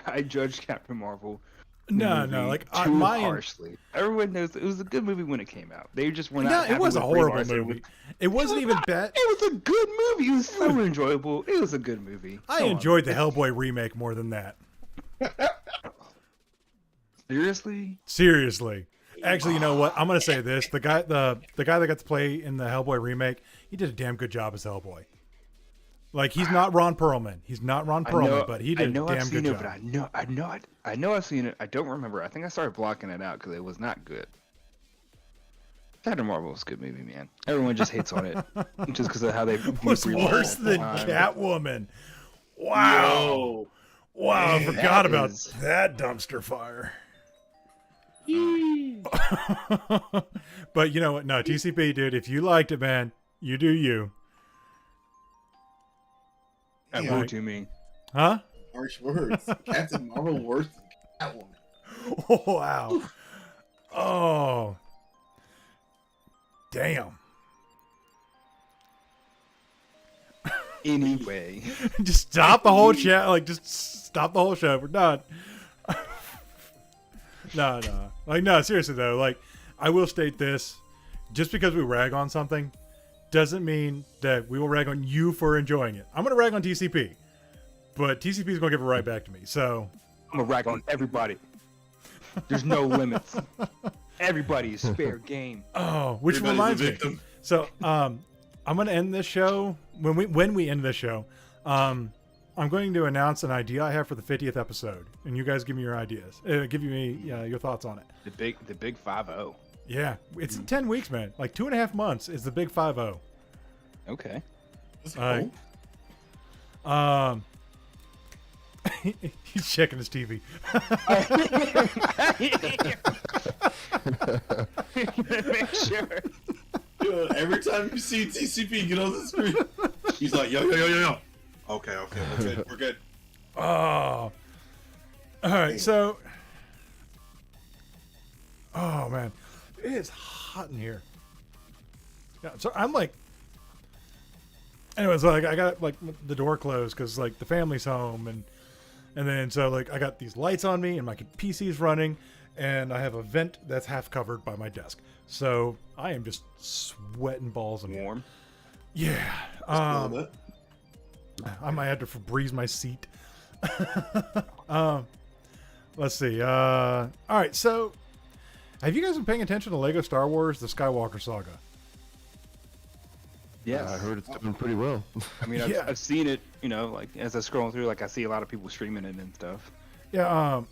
I judged Captain Marvel. No, like too harshly. Everyone knows it was a good movie when it came out. They just were not. No, it was a horrible movie. It wasn't even bad. It was a good movie. It was so enjoyable. It was a good movie. I enjoyed the Hellboy remake more than that. Seriously. Actually, you know what? I'm gonna say this: the guy that got to play in the Hellboy remake, he did a damn good job as Hellboy. Like, he's not Ron Perlman. But he did a damn good job. I know I've seen it. I don't remember. I think I started blocking it out because it was not good. Captain Marvel was a good movie, man. Everyone just hates on it just because of how they. It was worse than Catwoman. Wow. Wow, I forgot about that dumpster fire. But you know what? No, TCP, dude. If you liked it, man, you do you. That won't do me. Huh? Harsh words. Captain Marvel worse than Catwoman. Oh, wow. Oh. Damn. Anyway. Just stop the whole chat. Like, just stop the whole show. We're done. No. Like, no, seriously, though. Like, I will state this. Just because we rag on something doesn't mean that we will rag on you for enjoying it. I'm going to rag on TCP. But TCP is going to give it right back to me. So I'm going to rag on everybody. There's no limits. Everybody is fair game. Oh, which reminds me. So, I'm going to end this show. When we end this show, I'm going to announce an idea I have for the 50th episode, and you guys give me your ideas. Give me your thoughts on it. The big 5-0. Yeah, it's in 10 weeks, man. Like 2.5 months is the big 5-0. Okay. That's cool. He's checking his TV. Make sure. Dude, every time you see TCP get on the screen, he's like, yo. Okay, we're good. Oh. All right, so. Oh, man. It is hot in here. Yeah, so I'm like. Anyways, like, I got like the door closed because like the family's home, and then so like I got these lights on me and my PC's running, and I have a vent that's half covered by my desk. So I am just sweating balls and warm. Yeah. I might have to Febreze my seat. Let's see. All right. So, have you guys been paying attention to Lego Star Wars: The Skywalker Saga? Yes. I heard it's doing pretty well. I mean, I've seen it. You know, like as I scroll through, like I see a lot of people streaming it and stuff. Yeah.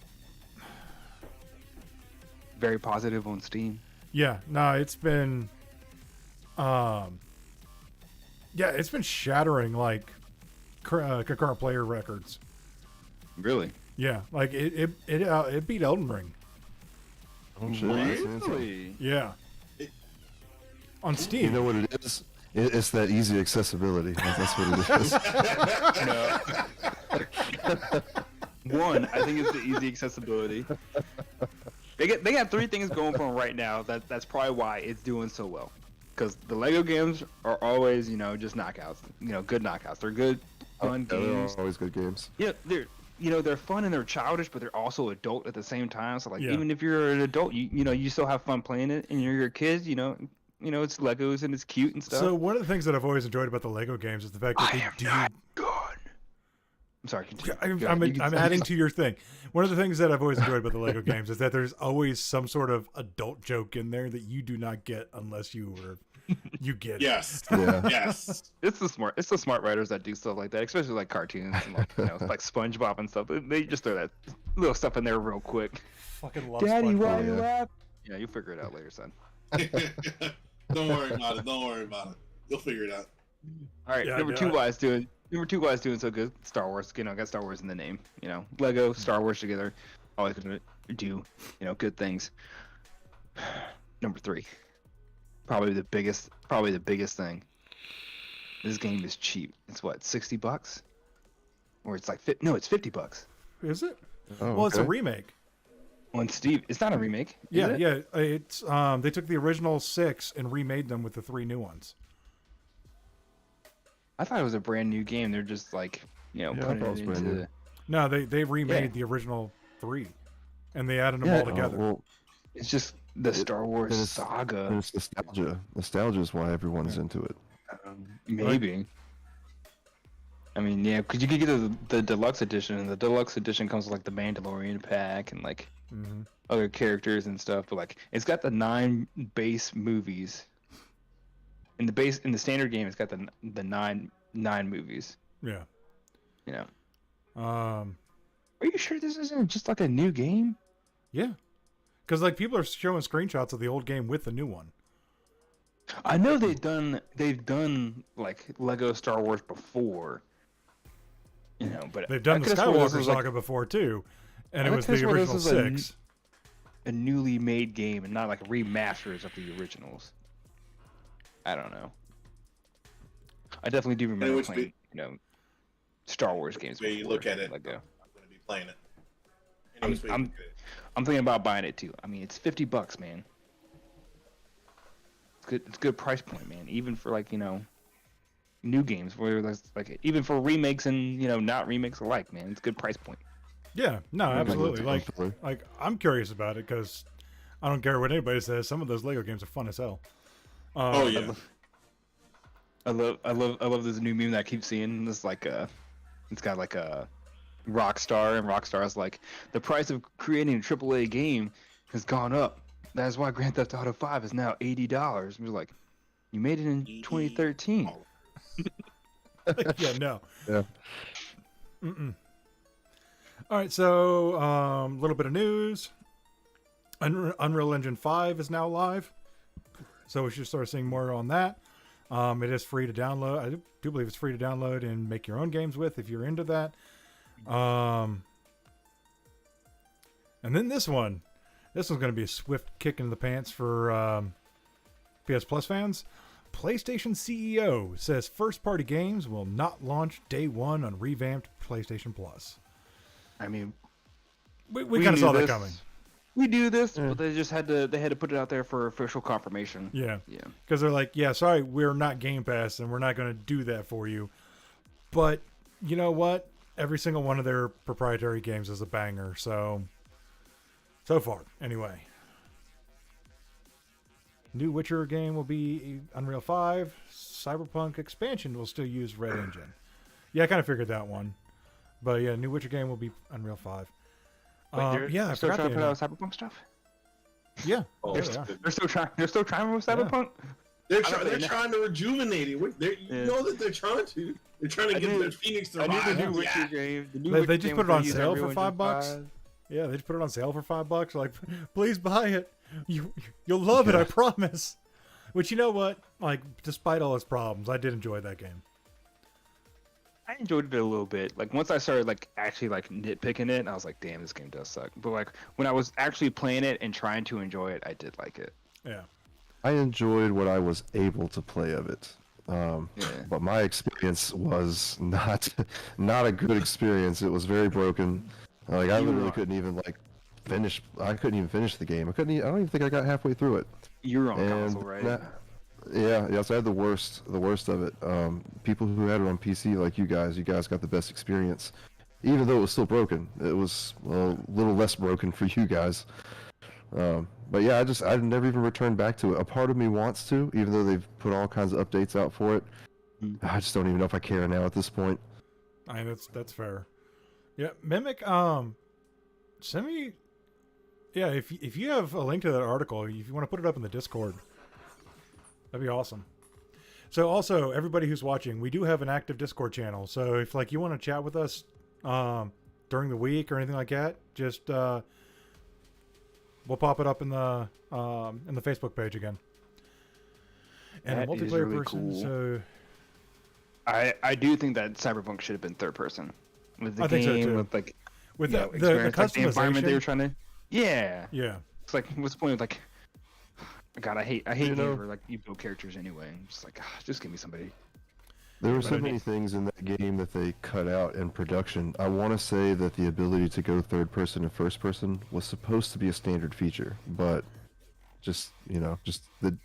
Very positive on Steam. Yeah. No, it's been. Yeah, it's been shattering like concurrent player records. Really? Yeah, like it beat Elden Ring. Oh, shit. Really? Yeah. On Steam. You know what it is? It's that easy accessibility. That's what it is. One, I think it's the easy accessibility. They got three things going for them right now. That's probably why it's doing so well. Because the Lego games are always, just knockouts. Good knockouts. They're good, fun games. They're always good games. Yeah, they're fun and they're childish, but they're also adult at the same time. So even if you're an adult, you still have fun playing it, and you're kids, it's Legos and it's cute and stuff. So one of the things that I've always enjoyed about the Lego games is the fact that I am not good. I'm sorry. Continue. I'm adding to your thing. One of the things that I've always enjoyed about the Lego games is that there's always some sort of adult joke in there that you do not get unless you get it. Yes. Yeah. Yes. It's the smart writers that do stuff like that, especially like cartoons and like SpongeBob and stuff. They just throw that little stuff in there real quick. Fucking love Daddy, SpongeBob. why you laugh? Yeah, you figure it out later, son. Don't worry about it. You'll figure it out. All right, number two, why it's doing so good. Star Wars, got Star Wars in the name. Lego, Star Wars together, always gonna do, good things. Number 3, probably the biggest thing. This game is cheap. It's what, $60? Or it's like it's $50. Is it? Oh, Well, it's a okay. remake. On Steam, it's not a remake. Is Yeah, it? yeah. It's they took the original 6 and remade them with the 3 new ones. I thought it was a brand new game. They're just like, I putting thought it it was brand into new. No, they remade Yeah. the original 3, and they added them Yeah, all together. well, It's just the Star Wars and saga. it's nostalgia. Nostalgia is why everyone's into it. Maybe. I mean, yeah, because you could get the deluxe edition, and the deluxe edition comes with like the Mandalorian pack and like Mhm. other characters and stuff. But like, it's got the 9 base movies. In the standard game, it's got the nine movies. Yeah. Are you sure this isn't just like a new game? Yeah. Because like people are showing screenshots of the old game with the new one. I know they've done like Lego Star Wars before. But They've done I the could've sworn this Skywalker was, saga before too, and it I was could've the sworn this original was 6. a newly made game and not like remasters of the originals. I don't know. I definitely do remember which playing, Star Wars games. Way you before look at it, Lego. I'm going to be playing it. I'm thinking about buying it too. I mean, it's $50, man. It's good. It's a good price point, man. Even for like new games, where there's like even for remakes and not remakes alike, man. It's a good price point. Yeah, no, absolutely. Like Comfortably. I'm curious about it because I don't care what anybody says. Some of those Lego games are fun as hell. Oh yeah. I love this new meme that I keep seeing. This like it's got like a Rockstar, and Rockstar's like, the price of creating a AAA game has gone up. That's why Grand Theft Auto 5 is now $80. And we're like, you made it in 2013. Yeah, no. Yeah. All right, so a little bit of news. Unreal Engine 5 is now live, so we should start seeing more on that. It is free to download. I do believe it's free to download and make your own games with if you're into that. And then this one's going to be a swift kick in the pants for PS Plus fans. PlayStation CEO says first-party games will not launch day one on revamped PlayStation Plus. I mean, We kind of saw that coming. We do this, but they just had to put it out there for official confirmation. Yeah. Yeah. Because they're like, yeah, sorry, we're not Game Pass, and we're not going to do that for you. But you know what? Every single one of their proprietary games is a banger. So far, anyway. New Witcher game will be Unreal 5. Cyberpunk expansion will still use Red Engine. Yeah, I kind of figured that one. But yeah, New Witcher game will be Unreal 5. Wait, yeah, I still forgot trying to put out Cyberpunk stuff. Yeah, Oh, there they are. They're still trying with Cyberpunk. They're I don't think- trying to rejuvenate it. You know that they're trying to. They're trying to get their Phoenix to I knew rise. the new Yeah. Witcher game. They just put it on sale for $5. Yeah, they just put it on sale for $5. Like, please buy it. You'll love it, I promise. Which, you know what? Like, despite all its problems, I did enjoy that game. I enjoyed it a little bit. Like once I started actually nitpicking it, I was like, damn, this game does suck. But like when I was actually playing it and trying to enjoy it, I did like it. Yeah. I enjoyed what I was able to play of it. But my experience was not a good experience. It was very broken. Like I literally couldn't even finish. I couldn't even finish the game. I don't even think I got halfway through it. You were on console, right? So I had the worst of it. People who had it on PC, like you guys got the best experience. Even though it was still broken, it was a little less broken for you guys. But yeah, I never even returned back to it. A part of me wants to, even though they've put all kinds of updates out for it. I just don't even know if I care now at this point. I mean, that's fair. Yeah, Mimic, send me. Yeah, if you have a link to that article, if you want to put it up in the Discord, that'd be awesome. So also, everybody who's watching, we do have an active Discord channel. So if you want to chat with us during the week or anything like that, just we'll pop it up in the Facebook page again. And That a is multiplayer really person. cool. So I do think that Cyberpunk should have been third person with the I think so, game too. with with the experience, the environment they customization, were trying to. Yeah. Yeah. It's like, what's the point of like? God, I hate You games know- where like you build characters anyway. I'm just like, just give me somebody. There were But so it- many things in that game that they cut out in production. I want to say that the ability to go third person and first person was supposed to be a standard feature, but just the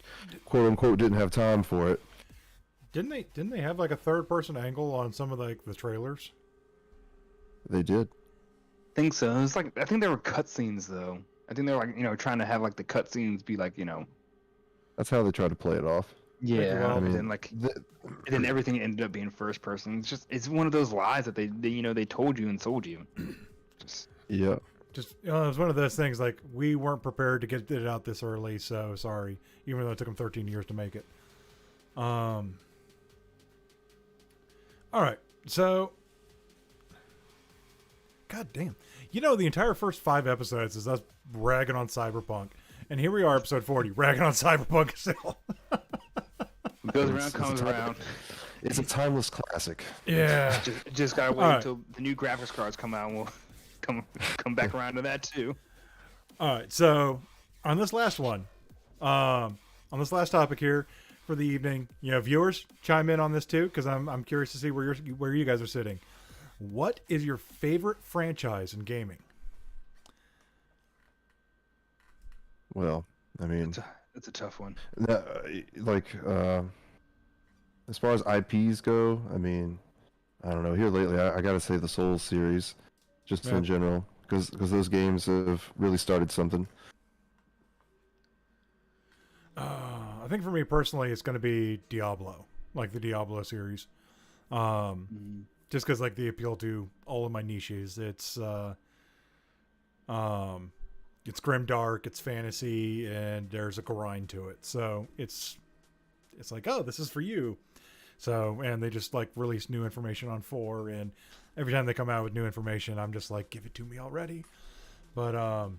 quote unquote didn't have time for it. Didn't they have like a third person angle on some of like the trailers? They did. I think so. It's like I think there were cutscenes though. I think they're like trying to have like the cutscenes be like That's how they try to play it off. yeah, well, and I then mean, like and then everything ended up being first person. It's one of those lies that they told you and sold you. Just Yeah. Just it was one of those things like we weren't prepared to get it out this early, so sorry. Even though it took them 13 years to make it. All right, so God damn, the entire first 5 episodes is us ragging on Cyberpunk, and here we are, episode 40, ragging on Cyberpunk still. what goes around It's comes a around. It's a timeless classic. Yeah. Just gotta wait All right. until the new graphics cards come out, and we'll come back around to that too. All right, so on this last one, on this last topic here for the evening, viewers chime in on this too, because I'm curious to see where you guys are sitting. What is your favorite franchise in gaming? Well, I mean, It's a tough one. as far as IPs go, I mean, I don't know. Here lately, I gotta say the Souls series, just Yeah. in general, because those games have really started something. I think for me personally, it's going to be Diablo, like the Diablo series. Just because like they appeal to all of my niches. It's grim dark, it's fantasy, and there's a grind to it. So it's like, oh, this is for you. So, and they just like release new information on 4, and every time they come out with new information, I'm just like, give it to me already. But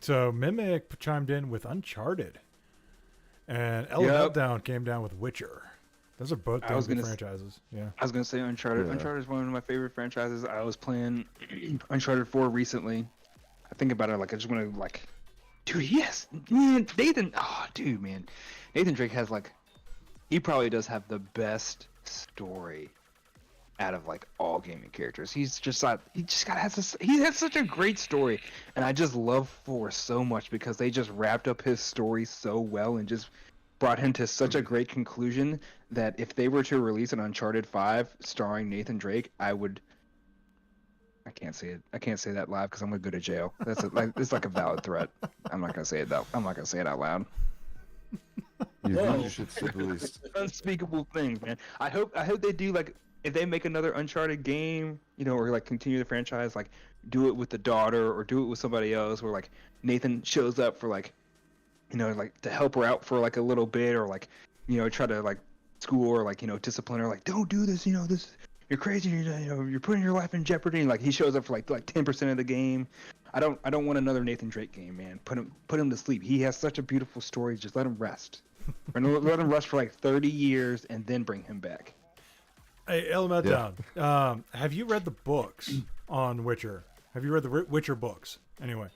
so Mimic chimed in with Uncharted, and Ellen Yep. Meltdown came down with Witcher. Those are both I was good gonna franchises. Yeah. I was gonna say Uncharted. Yeah. Uncharted is one of my favorite franchises. I was playing Uncharted 4 recently. I think about it like I just want to like, dude, yes, man, Nathan. Oh, dude, man, Nathan Drake has like, he probably does have the best story out of like all gaming characters. He's just like he has such a great story, and I just love 4 so much because they just wrapped up his story so well and just brought him to such a great conclusion that if they were to release an Uncharted 5 starring Nathan Drake, I can't say it. I can't say that live because I'm gonna go to jail. It's like a valid threat. I'm not gonna say it though. I'm not gonna say it out loud. You should still release. Unspeakable things, man. I hope they do like if they make another Uncharted game, or like continue the franchise, like do it with the daughter or do it with somebody else, where like Nathan shows up for like, like to help her out for like a little bit, or like, try to like school or like discipline her, like don't do this, this you're crazy, you're putting your life in jeopardy. And like he shows up for like 10% of the game. I don't want another Nathan Drake game, man. Put him to sleep. He has such a beautiful story. Just let him rest. Or let him rest for like 30 years and then bring him back. Hey, Ellen Meltdown, have you read the books on Witcher? Have you read the Witcher books? Anyway,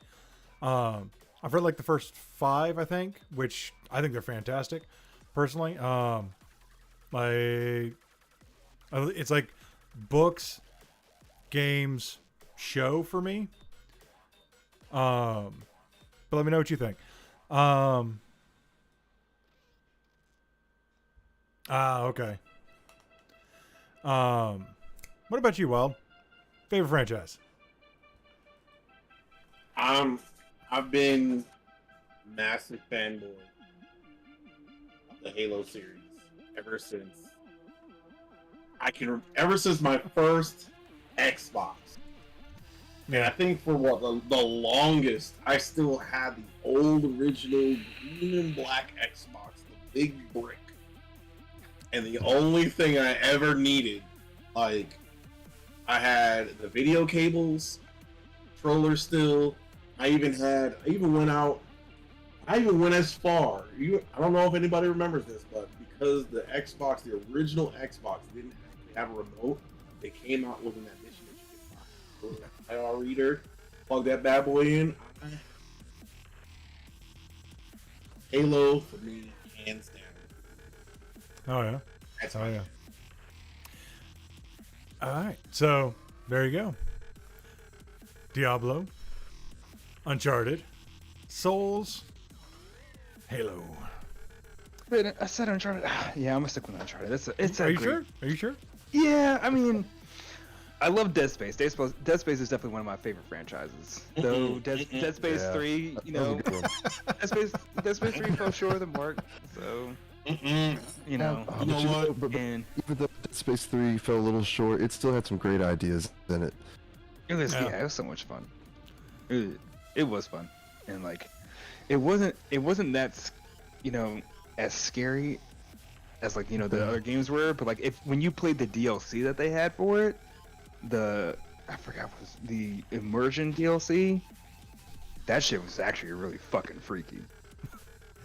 I've read like the first 5, I think, which I think they're fantastic, personally. It's like books, games, show for me. But let me know what you think. Okay. What about you, Wild? Favorite franchise? I've been massive fanboy of the Halo series ever since my first Xbox. And I think for the longest, I still had the old original green and black Xbox, the big brick. And the only thing I ever needed, like, I had the video cables, controller still. I even went as far. I don't know if anybody remembers this, but because the original Xbox didn't actually have a remote, they came out with an addition that you could buy. It was an IR reader plug that bad boy in. Halo for me, hands down. Oh yeah. That's Oh my yeah. All right. So there you go. Diablo, Uncharted, Souls, Halo. I said Uncharted. Yeah, I'm gonna stick with Uncharted. It's a Are you great... sure? Are you sure? Yeah, I mean, I love Dead Space. Dead Space is definitely one of my favorite franchises. Though Dead Space Yeah, 3, you that was a know, good one. Dead Space 3 fell short of the mark. So, you know, You know what? But and even though Dead Space 3 fell a little short, it still had some great ideas in it. it was Yeah. it was so much fun. It was fun, and like, it wasn't that, you know, as scary as like, you know, the other games were. But like, when you played the DLC that they had for it, I forgot what was the immersion DLC. That shit was actually really fucking freaky.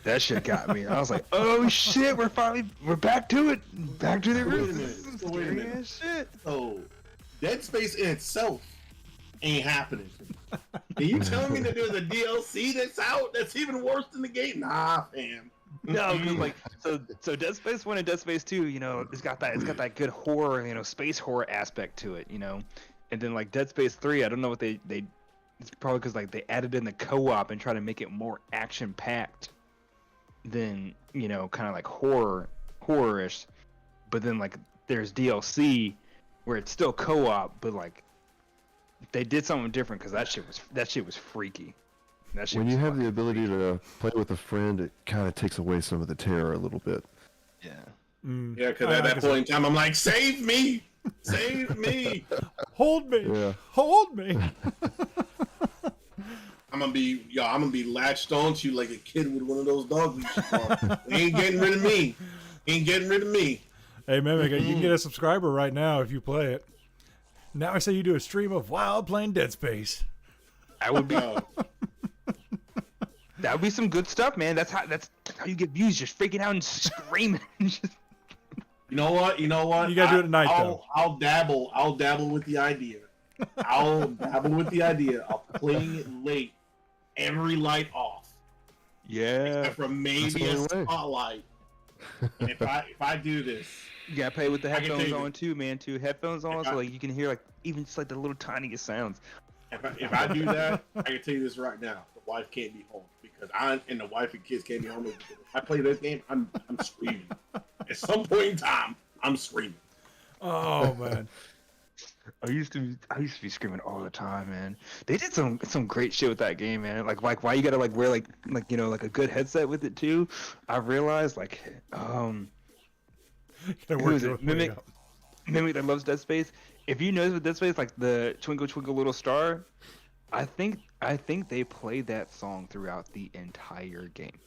That shit got me. I was like, oh shit, we're back to it. Back to the Wait a roots. minute, This is some so wait a scary minute. ass shit. So, Dead Space in itself ain't happening. Are you telling me that there's a DLC that's out that's even worse than the game? Nah, fam. No, because like so Dead Space 1 and Dead Space 2, you know, it's got that good horror, you know, space horror aspect to it, you know. And then like Dead Space 3, I don't know what they it's probably because like they added in the co-op and try to make it more action packed than, you know, kind of like horror-ish. But then like there's DLC where it's still co-op, but like they did something different because that shit was freaky. That shit When was you have the fucking ability to play with a friend, it kind of takes away some of the terror a little bit. yeah. Yeah, because at that point in time, I'm like, save me! Save me! Hold me. Yeah. Hold me. I'm gonna be latched on to you like a kid with one of those dog leashes. They ain't getting rid of me. Ain't getting rid of me. Hey, Mimic, you can get a subscriber right now if you play it. Now I say you do a stream of Wild playing Dead Space. That would be Uh, that would be some good stuff, man. That's how you get views, just freaking out and screaming. Just- you know what? You You gotta do it at night, though. I'll dabble with the idea. I'll dabble with the idea of playing it late, every light off, yeah. except for maybe a That's the only way. spotlight. And if I do this, You gotta play with the I can headphones tell you- on too, man. Headphones on, If so I- like you can hear like even just like the little tiniest sounds. if I do that, I can tell you this right now: the wife can't be home because the wife and kids can't be home. Because if I play this game, I'm screaming. At some point in time, I'm screaming. Oh, man. I used to be screaming all the time, man. They did some great shit with that game, man. Like why you gotta like wear like you know like a good headset with it too. I realized like Gotta who work is your it? way Mimic up. that loves Dead Space. If you notice with Dead Space, like the Twinkle Twinkle Little Star, I think they played that song throughout the entire game.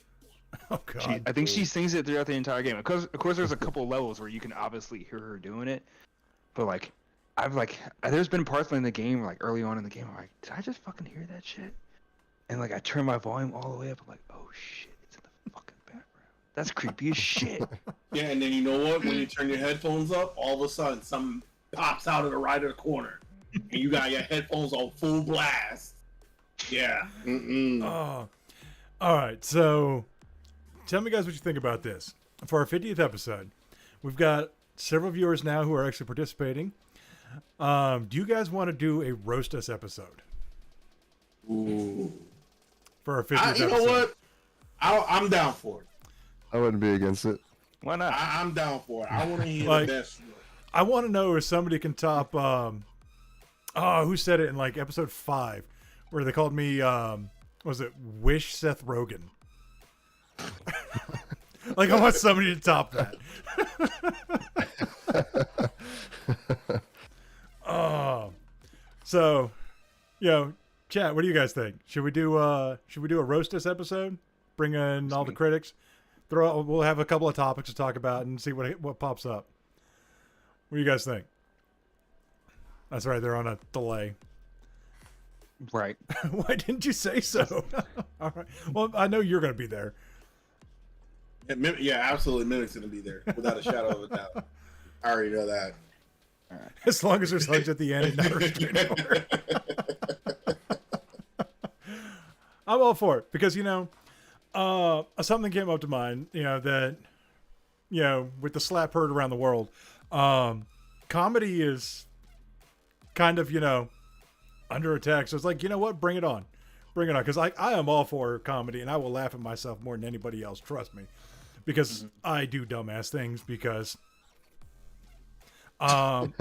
Oh, God. I think she sings it throughout the entire game. Of course, there's a couple levels where you can obviously hear her doing it, but like, there's been parts in the game, like early on in the game, I'm like, did I just fucking hear that shit? And like, I turn my volume all the way up. I'm like, oh shit, it's in the fucking background. That's creepy as shit. Yeah, and then you know what? When you turn your headphones up, all of a sudden something pops out of the right of the corner, and you got your headphones on full blast. Yeah. Oh. All right. So tell me, guys, what you think about this. For our 50th episode, we've got several viewers now who are actually participating. Do you guys want to do a roast us episode Ooh. for our 50th You episode? know what? I'm down for it. I wouldn't be against it. Why not? I'm down for it. I want to hear Like- the best. I want to know if somebody can top. Who said it in like episode 5, where they called me? Was it Wish Seth Rogen? Like, I want somebody to top that. So, you know, chat. What do you guys think? Should we do a roast us episode? Bring in all the critics. We'll have a couple of topics to talk about and see what pops up. What do you guys think? That's right. They're on a delay. Right. Why didn't you say so? All right. Well, I know you're going to be there. Yeah, absolutely. Mimic's gonna be there without a shadow of a doubt. I already know that. As long as there's hugs at the end and not a restraining order. I'm all for it because something came up to mind. That with the slap heard around the world, comedy is kind of under attack. So it's like, you know what? Bring it on. Bring it on. Because I am all for comedy, and I will laugh at myself more than anybody else. Trust me. Because I do dumbass things because... but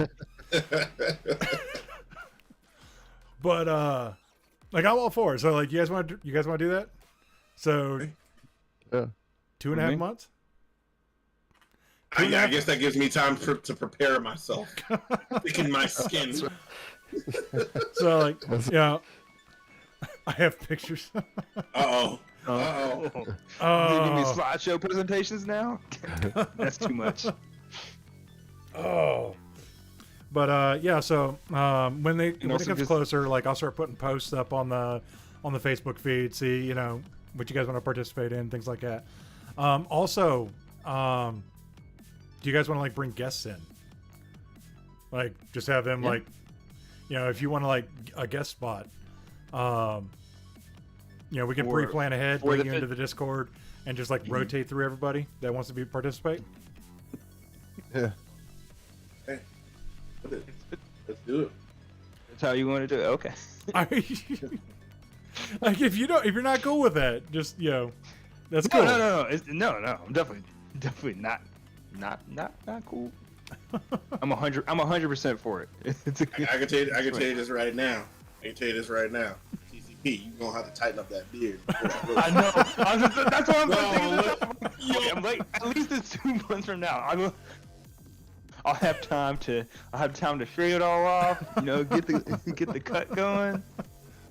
like I'm all for it. So like you guys want to do that? So Yeah. 2.5 months? I guess that gives me time to prepare myself. Picking my skin. So like I have pictures. Uh-oh. You give me slideshow presentations now? That's too much. Oh. But yeah, so when it gets closer, like I'll start putting posts up on the Facebook feed, see, what you guys want to participate in, things like that. Also, do you guys want to like bring guests in? Like just have them like, if you want to like a guest spot, we can pre-plan ahead, bring you into the Discord, and just like rotate through everybody that wants to participate. Yeah. Hey, let's do it. That's how you want to do it. Okay. Like if you're not cool with that, just that's cool. No. No. I'm definitely not cool. I'm 100% for it. I can tell you this right now. TCP, you're gonna have to tighten up that beard. I know. That's what I'm thinking. I'm like, at least it's 2 months from now. I'll have time to shave it all off. Get the cut going.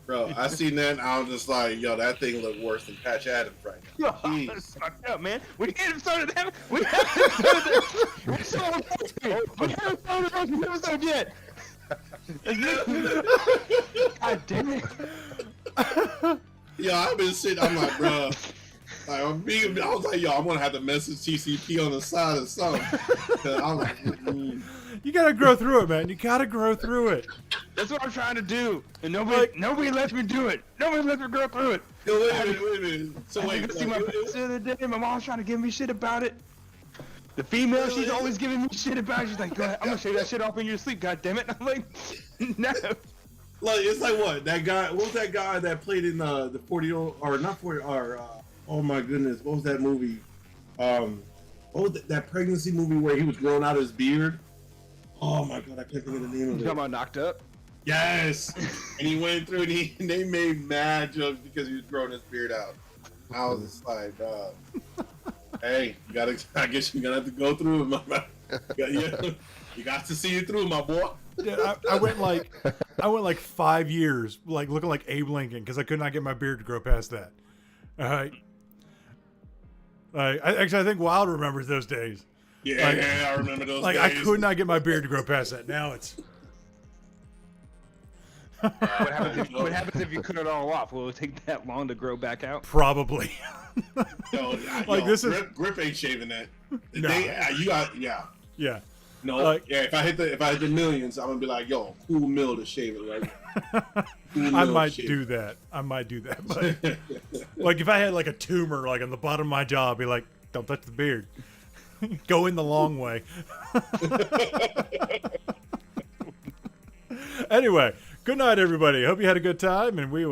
Bro, I seen that and I was just like, yo, that thing look worse than Patch Adams right now. Jeez. That's fucked up, man. We haven't started that. We haven't started the episode yet. God damn it. Yo, I've been sitting, I'm like, bro. I was like, yo, I'm gonna have to message TCP on the side or something. I'm like, You gotta grow through it, man. You gotta grow through it. That's what I'm trying to do, and nobody lets me do it. Nobody lets me grow through it. yo, wait a minute. So I wait, see my parents the other day. My mom's trying to give me shit about it. The female, she's always giving me shit about it. She's like, go ahead, I'm gonna shave that shit off in your sleep, god damn it. I'm like, no. like it's like what? That guy, what was that guy that played in the 40 or not 40 or oh my goodness, what was that movie? What was that pregnancy movie where he was growing out his beard? Oh my god, I can't think of the name of it. You talking about Knocked Up? Yes, and he went through and they made mad jokes because he was growing his beard out. I was just like, hey, I guess you're gonna have to go through it, my man. You got to see it through, my boy. Dude, I went like 5 years like looking like Abe Lincoln because I could not get my beard to grow past that. I think Wild remembers those days. Yeah, I remember those days. I could not get my beard to grow past that. Now it's... What happens if you cut it all off? Will it take that long to grow back out? Probably. This is Griff ain't shaving that. No. Yeah. No, if I hit the millions, I'm gonna be like, yo, cool mill to shave it, right? I might do that. But like if I had like a tumor like on the bottom of my jaw, I'd be like, don't touch the beard. Go in the long way. Anyway, good night, everybody. Hope you had a good time, and we will